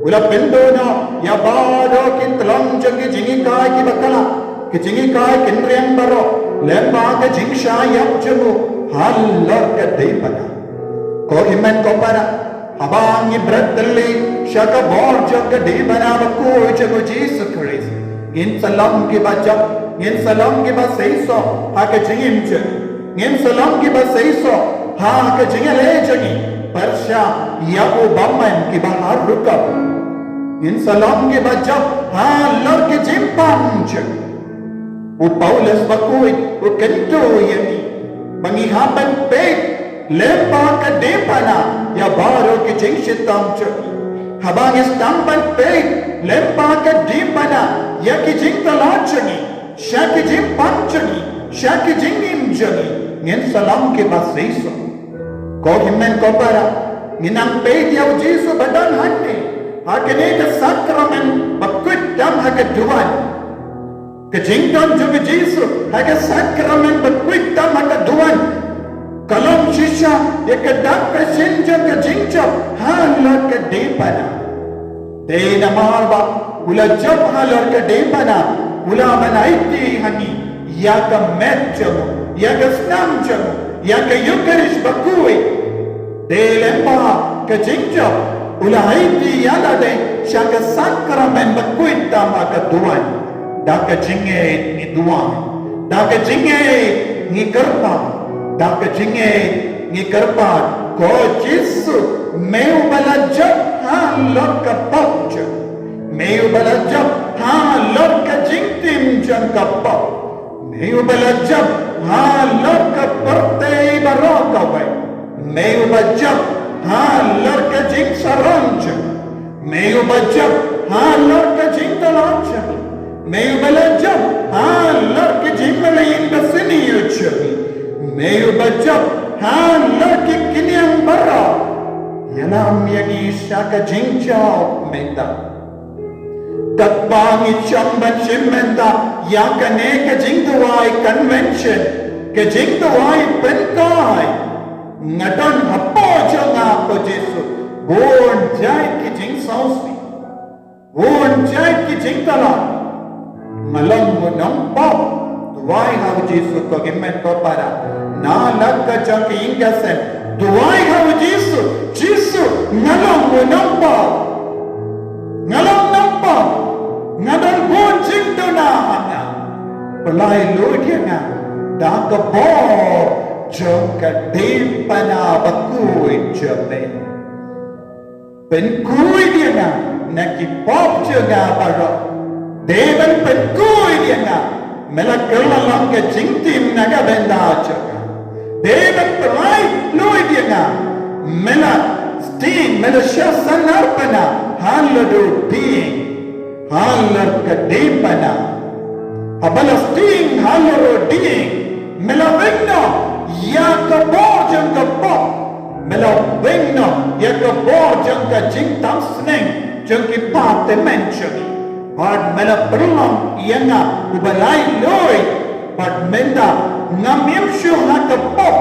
ula pendono ya baro ki tlang jangi jingi kai ki bakala ki jingi kai kinriyang baro lemba ka jingsha yap jamu hallar ka deepana ko himen ko para habang ibratli shaka bor jagga deepana bakku jamu Jesus Christ Ngin salam ki bajab, ngin salam ki ba seiso, ha ke jingim je. Ngin salam ki ba seiso, ha ke jingale jagi. Persya ya Obama ki ba har rukab. Ngin salam ki bajab, ha lor ki jimpang je. U Paulus bakui, u kento yani. Bangi haban pek, lempa ka depana, ya baro ki jingshitam je. Habang istamban pek, lempa ka depana, Yaki jing talachani, shaki jing panchani, shaki jing imjani, ngin salam ke baseiso. Ko himmen ko para, nginang peit yaw Jesu badan hanne, hakene ka sakramen bakut dam haka duwan. Ka jing don juga Jesu, haka sakramen bakut dam haka duwan. Kalam shisha, yaka dak ka shinjam ka jingjam, halak ka depana. De namarba, Ula jab halar ka depana, ula manaiti hani, ya ka met jamu, ya ka snam jamu, ya ka yukarish bakui. De lempa ka jingjab, ula haiti yala de, shaka sakramen bakui tama ka duwan. Da ka jinge ni duwan, da ka jinge ni karpa, da ka jinge ni karpa. Ko Jesu, meu bala jab halar ka pakja. Meyu balajab ha lor ka jingtim jan kappa Meyu balajab ha lor ka partei baraka vai Meyu balajab ha lor ka jing saranch Meyu balajab ha lor ka jing talanch Meyu balajab ha lor ka jing malayin basini yuch Meyu balajab ha lor ki kinyang bara Yanam yagi shaka jing chao meta Tatbangi chamban shimmenta ya kane ka jingduwai convention ka jingduwai penkai ngadan happo changa ko Jesu bon jai ki jing sausi bon jai ki jing tala malam nampa duwai ha Jesu ko gimmen ko para na lakka chaki ingasen duwai ha Jesu Jesu ngalam nampa Ngadal bon jing dona hanya Pelai lodi nga Daka bor Jangka dempana bakui jame Penkui dia nga Naki pop jaga baro Devan penkui dia nga Melakala langka jingtim naga benda jaga Devan pelai lodi dia nga Melak sting Melasya sanarpana Haladu ding Halar ka dempana Habala sting halaro ding Melawengno Ya ka bojang ka pop Melawengno Ya ka bojang ka jing tam sneng Jang ki pate menchani Pad melaperlam Iya nga ubalay loy Pad menda Ngamim syu ha ka pop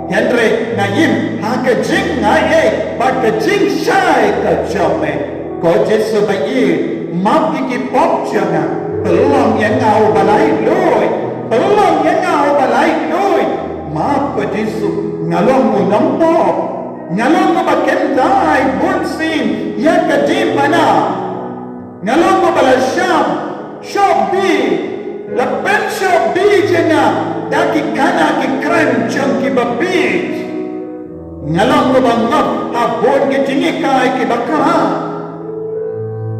Henry ngayim ha ka jing ngaye Pad ka jing syay ka jame Ko Jesu bayi Maki ki pop janga Belum yang ngau balai loy Belum yang ngau balai loy Maaf ko Jesu Ngalong mo nampop Ngalong mo bakentay Bunsin Ya ka di mana Ngalong mo bala syam Shop B Lapen shop B janga Daki kana ki kren Jang ki babit Ngalong mo bangap Habon ki tingi kai ki bakala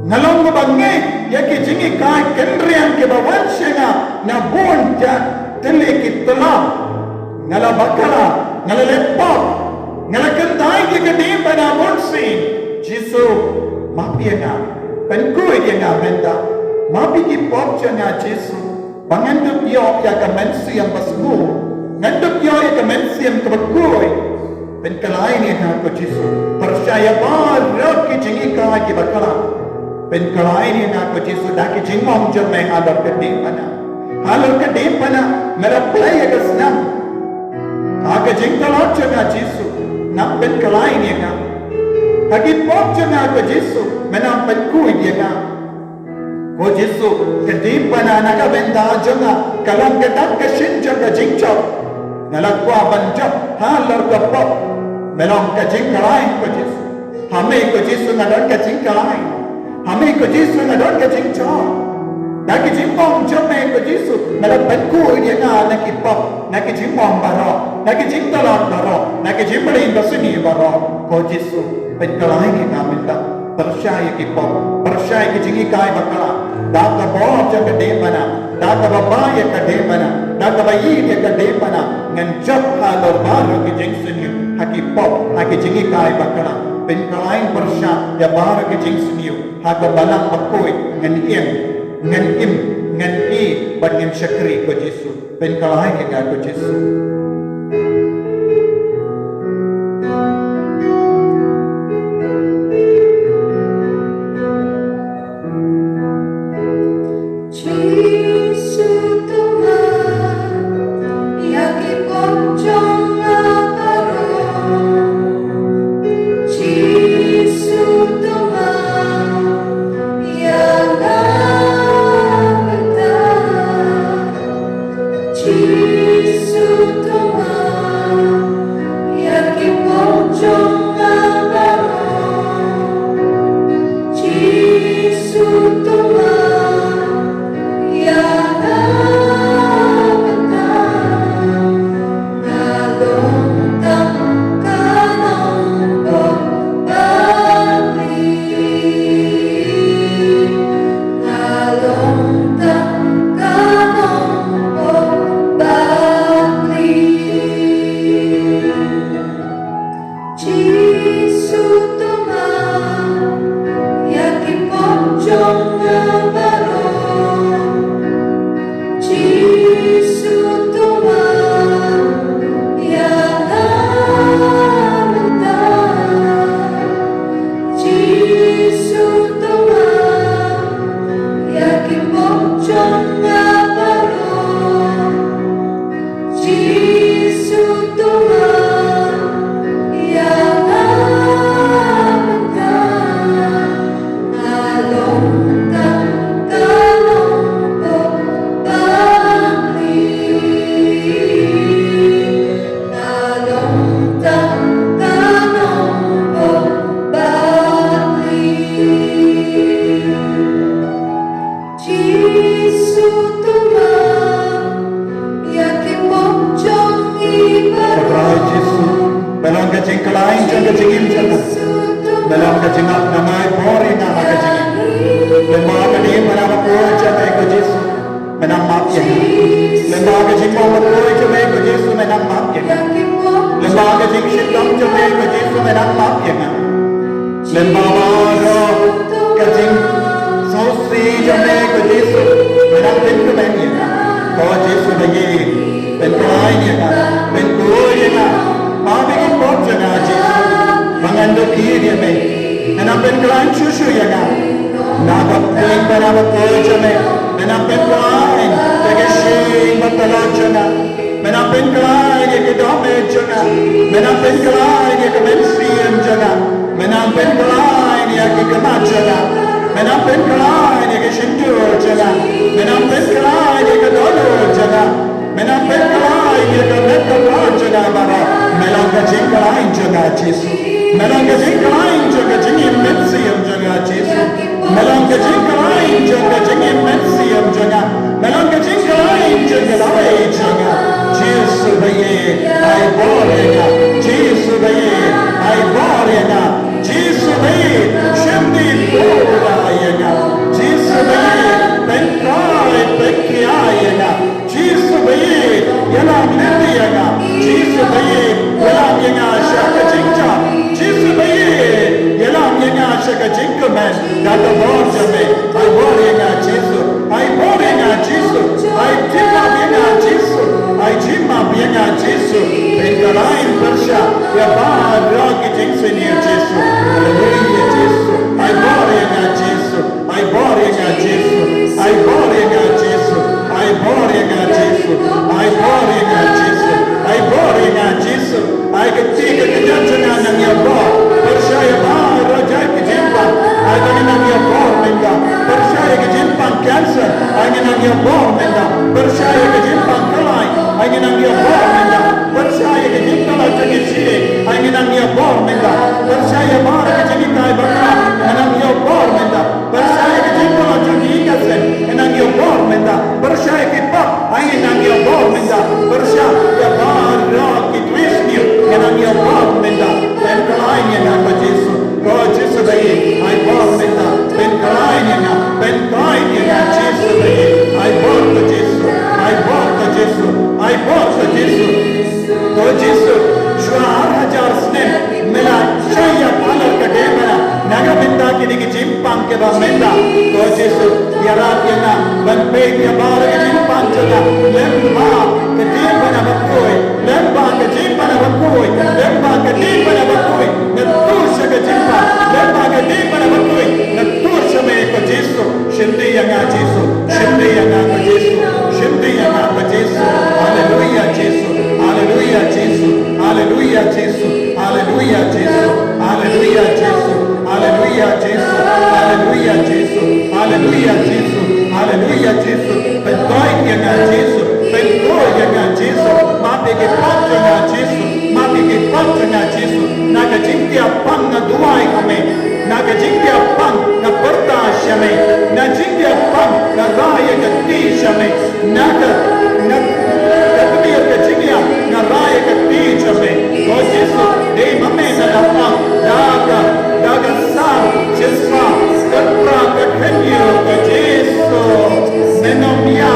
Ngalong mo bangay, yaki jingi kai kendrian ke bawansyanga na bon ja tili ki telam. ngala bakala ngala lepop ngala kentai dia kedim pada monsin Jisu mapi nga penkui dia nga benda mapi ki pop jana Jisu bangandup yo ya ka mensi yang basmu ngandup yo ya ka mensi yang kebakui penkalai ni nga ko Jisu percaya barok ki jingi ka ki bakala penkalai ni nga ko Jisu dak ki jingmom jame alor kedim pada alor kedim pada mera play ka snam aga jingkalot jana Jisu nak penkalai ni nga hagi pop jana ko Jisu menam penkui dia nga ko Jisu kedim pada naga benda jana kalam kedak ke shin jaga jingchop nalakwa banjap halor ka pop melong ka jingkalai ko Jisu hame ko Jisu ngadon ka jingkalai hame ko Jisu ngadon ka jingchop naki jimbong jame ko Jisu melam penkui dia nga naki pop naki jimbong baro naki jingtalot baro naki jimbali basini baro ko Jisu penkalai ni nga minta percaya ki pop percaya ki jingi kai bakala daka bor jaga de mana daka babaya ka de mana daka bayi dia ka de mana ngan jap halor baru ki jing seniu haki pop haki jingi kai bakala penkalai percaya ya baru ki jing seniu haka balang bakoi ngan iem ngan im ngan i ban syakri ko Jisu penkalai ni nga ko Jisu Jesu. Bengkalain Persha. Ya baraki jingsini Jesu. Haleluya Jesu. Ay bore nga Jesu. Ay bore nga Jesu. Ay bore nga Jesu. Ay bore nga Jesu. Ay bore nga Jesu. Ay bore nga Jesu. Ay ketiga kejangan ng yabo. Persha ya barajay kejimpan. Ay ng yabo menga. Persha ya kejimpan cancer. Ay ng yabo menga. Persha ya kejimpan kalay. Ay ng yabo menga. Persha ya kejimpan jagisi. Ay ng yabo menga. Persha ya bara kejimpan bakla. Ng yabo menga. Persha ya kejimpan jagikasen. Ng yabo menga. Persha ya kipap. Ay ng yabo menga. Persha ya bara kitwisni. Ng yabo menga. Dan kalay niya ng Jesu. Ko Jesu bayi. Ay bor menga. Ben kalay niya. Ben kalay niya Jesu bayi. Ay bor ko Jesu. Ay bor ko Jesu. Ay bor ko Jesu. Ko Jesu. 4000 स्नेह मिला शैया पालर का डेमना नगर बिंदा की निकी चिंपांग के बमेंदा तो जेसु यरात्यना बनपे के बार के चिंपांग चला लेम्बा के चिंपना बकोई लेम्बा के चिंपना बकोई लेम्बा के चिंपना बकोई नतुष के चिंपा लेम्बा के चिंपना बकोई नतुष में को जेसु शिंदे यंगा जेसु शिंदे यंगा को जेसु शिंदे यंगा को जेसु हालेलुया जेसु हालेलुया जेसु हालेलुया जेसु हालेलुया जेसु हालेलुया जेसु हालेलुया जेसु हालेलुया जेसु हालेलुया जेसु हालेलुया जेसु bentoy nga Jesu bentoy nga Jesu mati ke patro nga Jesu mati ke patro nga Jesu naga jingti apang na duai kami naga jingti apang na berdasya me na jingti apang na raya kati shame naga katmir ke jingya na raya kati shame oh Jesu dei mame na apang daga sar jesma kapra kathenyo ke Jesu menomia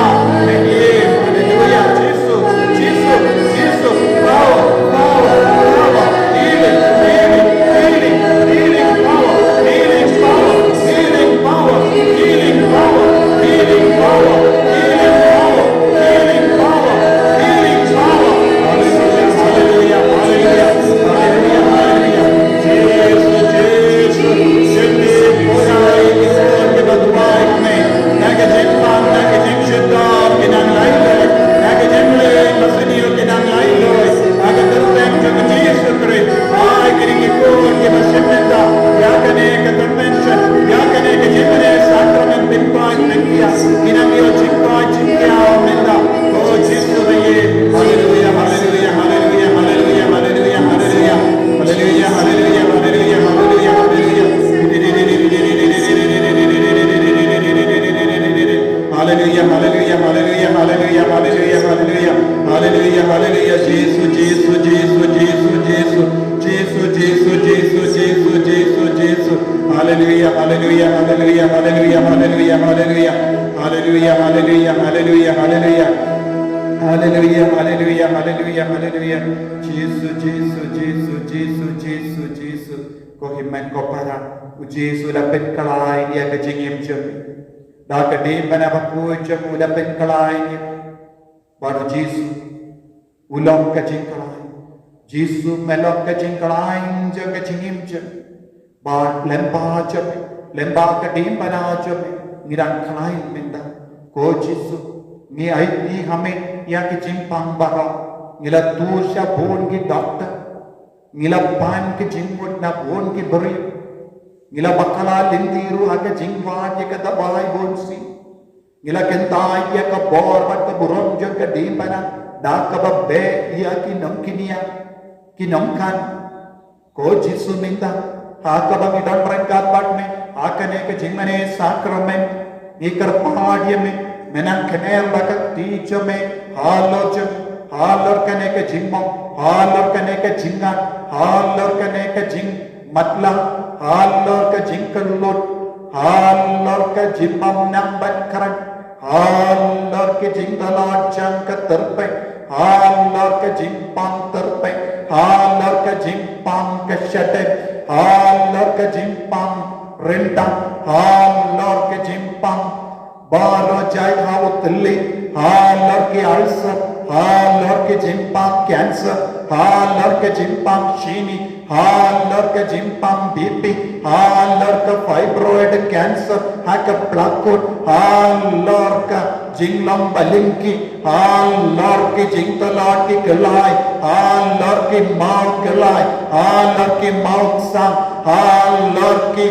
menye haleluya Jesu Jesu Jesu power power power healing healing healing healing power healing power healing power healing power healing power healing power healing power healing power hallelujah hallelujah hallelujah hallelujah hallelujah Jesu Jesu shindi purai ke badwai me naga jempan naga jemshadam kinang lailo naga jemle masaniyo kinang lailo naga terteng jang Jesu Christ ay kini ko ke masemenda ya kane ka convention ya kane ke jemne sacrament binpai nengia kinang yo chikkai chikya menda oh Jesu ye hallelujah hallelujah hallelujah hallelujah hallelujah hallelujah hallelujah hallelujah hallelujah hallelujah hallelujah Hallelujah, hallelujah, hallelujah, hallelujah, hallelujah, hallelujah, hallelujah, hallelujah, Jesus, Jesus, Jesus, Jesus, Jesus, Jesus, Jesus, Jesus, Jesus, Jesus, Jesus, hallelujah, hallelujah, hallelujah, hallelujah, hallelujah, hallelujah, hallelujah, hallelujah, hallelujah, hallelujah. Hallelujah, hallelujah, hallelujah, hallelujah. Jesus, Jesus, Jesus, Jesus, Jesus, Jesus. Ko himmen ko para. U Jesus la pet kalai dia ke jingim jemi. Da ke di bana bapu jemu la pet kalai dia. Baru Jesus ulong ke jing kalai. Jesus melok ke jing kalai je ke jingim jemi. Ba lemba jemi. Lemba ke di bana jemi. Ngirang kalai minda. Ko Jesus ni aiti hame ya ki jimpang bara ngila tursha bon ki doctor ngila pan ki jingmut na bon ki bari ngila bakala lindiru aga jingwa ye ka dabai bonsi ngila kentai ye ka bor bat ka buron je ka dimpana da ka babbe ya ki namkinia ki namkan ko jisu minda ha ka ba midan rangkat bat me akane ka jingmane sacrament nikar paadye me menang kener bakak tijo me halor kane ke jingmo halor kane ke jinga halor kane ke jing matla halor ke jingkalot halor ke jimam nambat karan halor ke jingdalot jang ke terpe halor ke jimpang terpe halor ke jimpang ke shate halor ke jimpang rendang halor ke jimpang Baro jai hawo tilli halor ki ulcer halor ke jimpang cancer, halor ke jimpang chini, halor ke jimpang BP, halor ke fibroid cancer, haka plakut, halor ke jinglam balingki, halor ke jingtalot ki kelai, halor ke mau kelai, halor ke mau sang, halor ke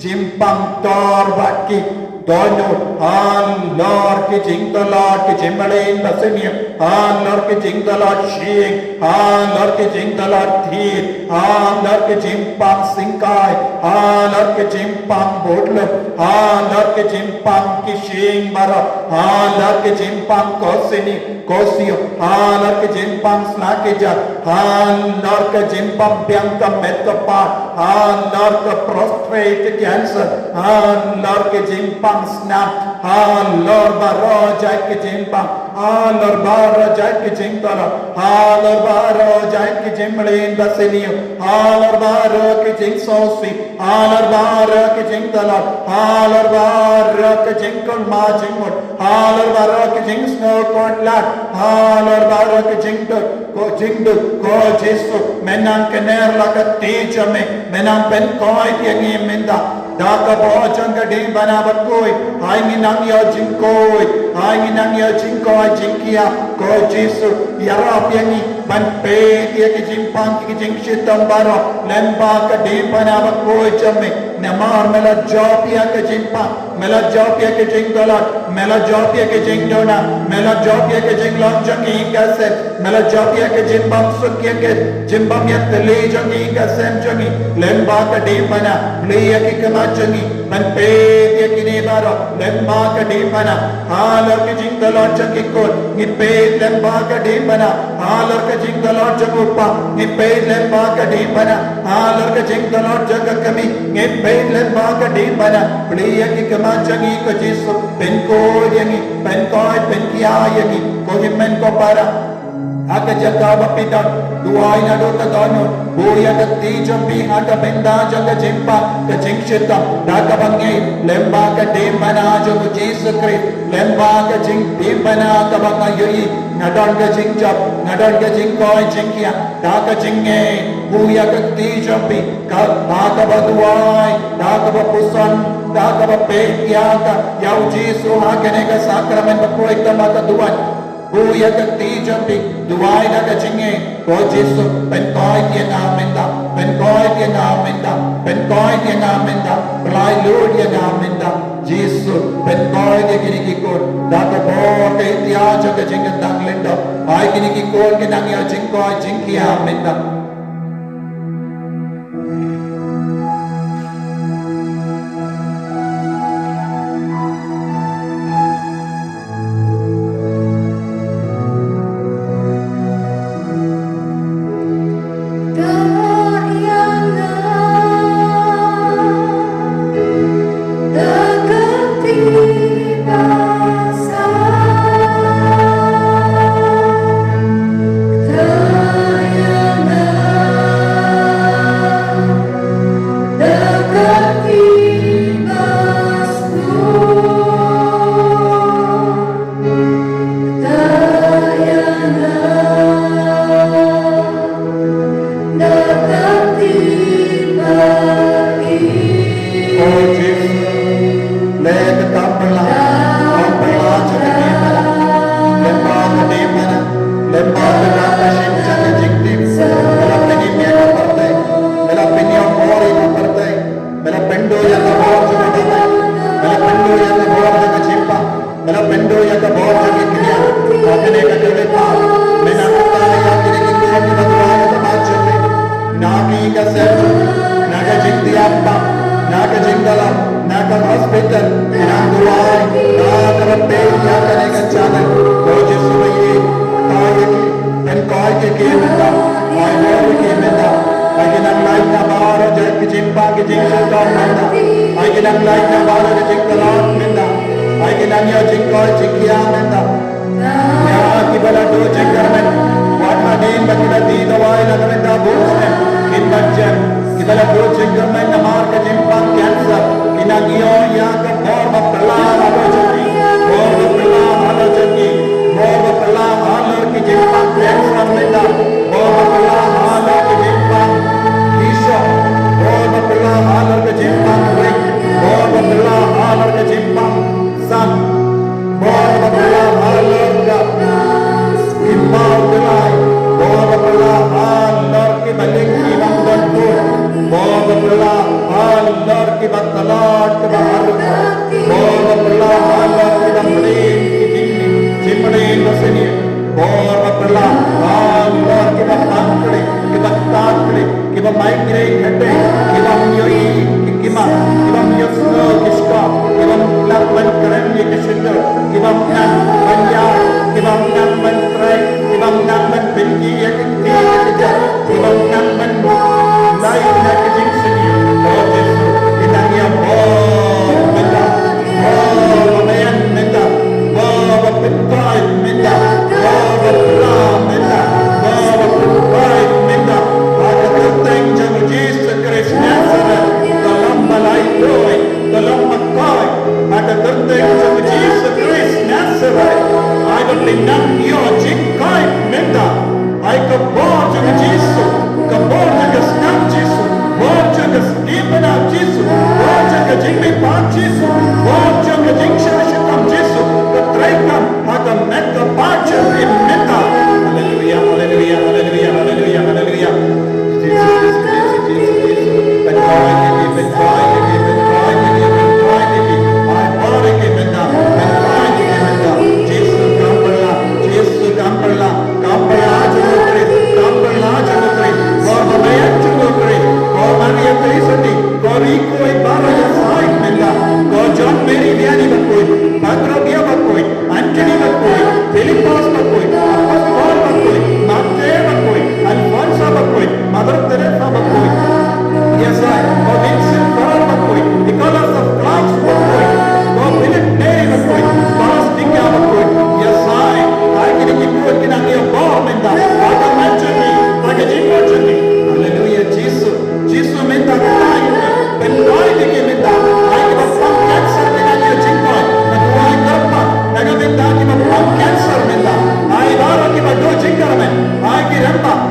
jimpang tor baki, donut, halor ke jingtalot ke jimbalin basenia, halor ke jingtalot shing, halor ke jingtalot thir, halor ke jimpang singkai, halor ke jimpang bodle, halor ke jimpang kishing bara, halor ke jimpang kosini, kosio, halor ke jimpang slakeja, halor ke jimpang biangka metapat, halor ke prostate cancer, halor ke jimpang snap, halor baro jai ke jimpang, halor baro jai ke jingtala, halor baro jai ke jimbalin basenia, halor baro ke jingsosi, halor baro ke jingtala, halor baro ke jingkol ma jingmot, halor baro ke jingsno kotlat, halor baro ke jingduk ko jisu menang kener laka tijame menang pen koi tiangi minda daka bojang gadi banabat koi aingi nang yo jingkoi aingi nang yo jingkoi jingkia ko jisu yarap yangi ban pe dia ke jimpang ke jingsitam baro lemba gadi banabat koi jame namar mela jopia ke jimpang mela jopia ke jingdolat mela jopia ke jingdona mela jopia ke jinglong jangi kase mela jopia ke jimbam sukya ke jimbam yatli jangi kasem jangi lemba gadi bana liya ke kamajangi ban pe dia kini baro lemba gadi bana halor ke jingdolat jangi kot ni pe lemba gadi bana halor ke jingdolat jangupa ni pe lemba gadi bana halor ke jingdolat jagakami ni pe lemba gadi bana liya ke kamajangi ko jisu pen ko yangi pen koi pen kia yangi ko himen ko para aga jaga bapita duai na do ta dono boya ta ti jambi aga benda jaga jimpa ka jingshita daga bangi lemba ka demana jo Jesus Christ lemba ka jing demana ka banga yui nadon ka jingjap nadon ka jingkoi jingkia daga jinge boya ka ti jambi ka daga baduai daga bapusan daga bapekya ka yau Jesus hakene ka sakramen ko ekdam ka duai Buya ka tijampi duai na ka jinge ko Jesu pen koi dia namenda pen koi dia namenda pen koi dia namenda blai lord dia namenda Jesu pen koi dia kini ki ko da ka bor ke tia jo ka jinge dang lendo ai kini ki ko ke nang ya jing koi jing ki amenda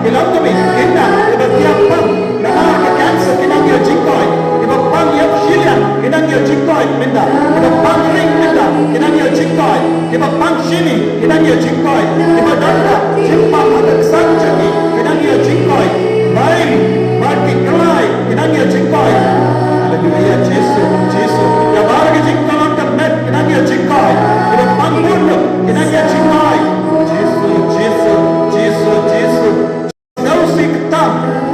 Bilang kami, kita, iba tiap pang, nama ke cancer, kita dia jingkoi, iba pang yang silian, kita dia jingkoi, minta, iba pang ring, minta, kita dia jingkoi, iba pang sini, kita dia jingkoi, iba danda, jimpang ada sanjaki, kita dia jingkoi, lain, mati kelai, kita dia jingkoi. Haleluya, Yesus, Yesus, ya baru ke jingkoi kemet, kita dia jingkoi, iba pang bunduk, kita dia jingkoi. Yesus, Yesus, Yesus, Yesus.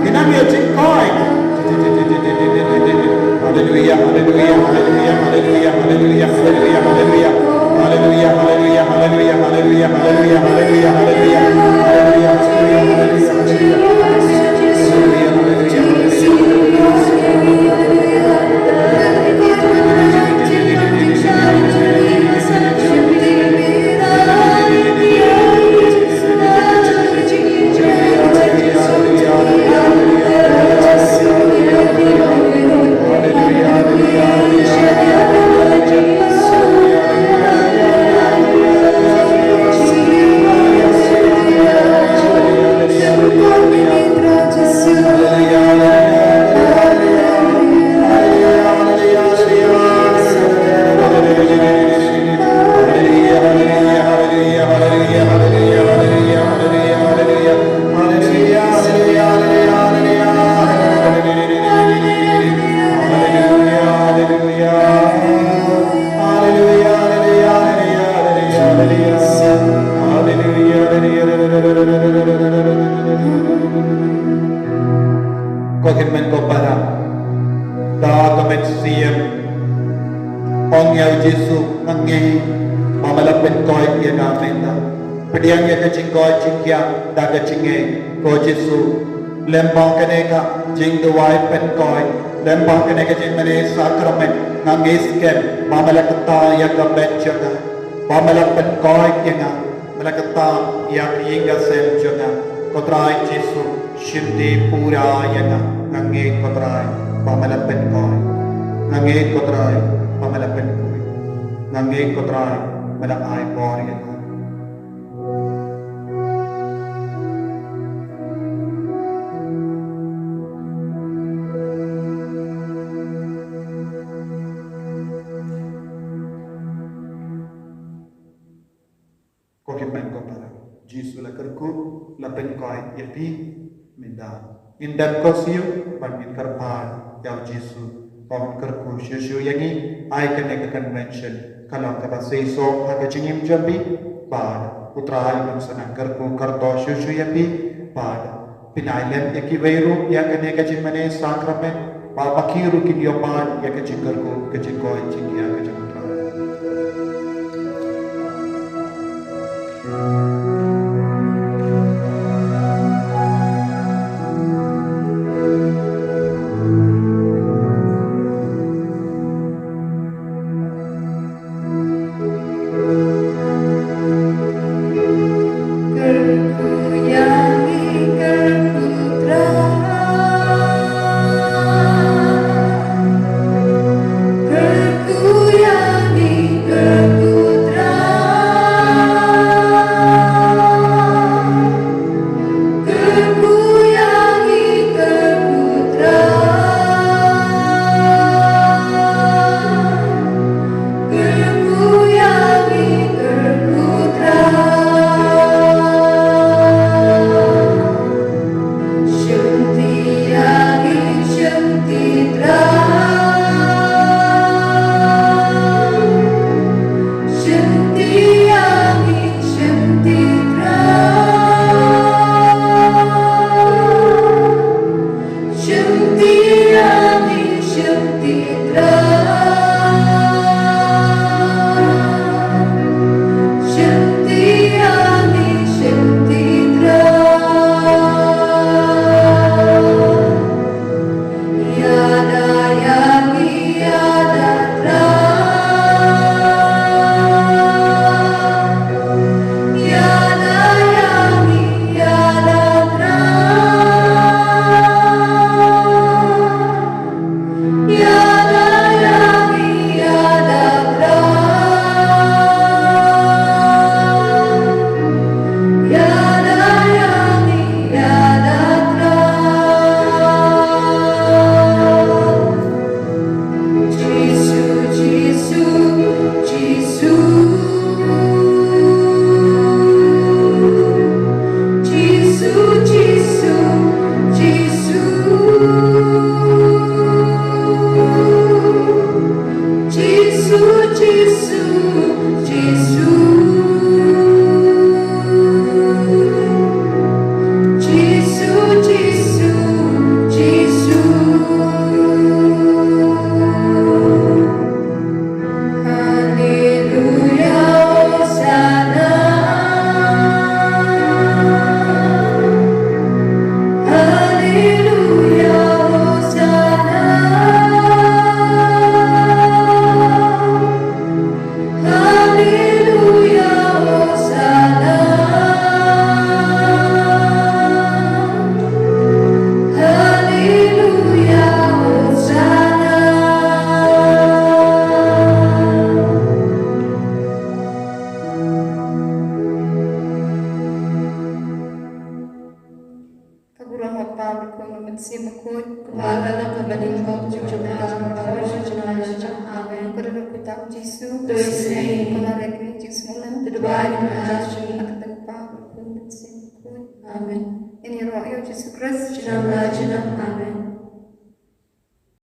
Kita dia jingkoi. Haleluya, haleluya, haleluya, haleluya, haleluya, haleluya, haleluya. Haleluya, haleluya, haleluya, haleluya, haleluya, haleluya, haleluya. Haleluya, haleluya, haleluya. Kohimen ko para dagamen siyem ong yaw Jesu nangi mamalapin ko ay namin na pediang ya kaching ko chingya daga chinge ko Jesu lembang kaneka jing duwai pen ko lembang kaneka jing mane sakramen nangi sken mamalakata ya gaben jaga mamalapin ko ya malakata ya yinga sem jaga kotrai Jesu Shinti pura yana nangi kotrai pamalapen koi nangi kotrai pamalapen koi nangi kotrai malakay por yana kokipen ko para Jisu lakarku lapen koi yapi minda indan kosiu pamin karpar yau Jesu pamin karku shushu yangi ai kene convention kalau kaba seiso haga jingim jambi pad utrai mansana karku karto shushu yapi pad pinailem yaki veiru ya kene kajimane sakramen pa pakiru kinyopan ya kajinkarku kajinkoy jingia kajinutrai Urang apa berkono mensi makut. Kumagana kabaling ko jujubang bawal jujubang amen. Kada kutak Jisu. Tuesday. Kalarek ni Jisu malam. Tudubayan ng Diyos. Nakatagpa berkono mensi makut. Amen. Ini roh yo Jisu Kristus. Jinang na jinang amen.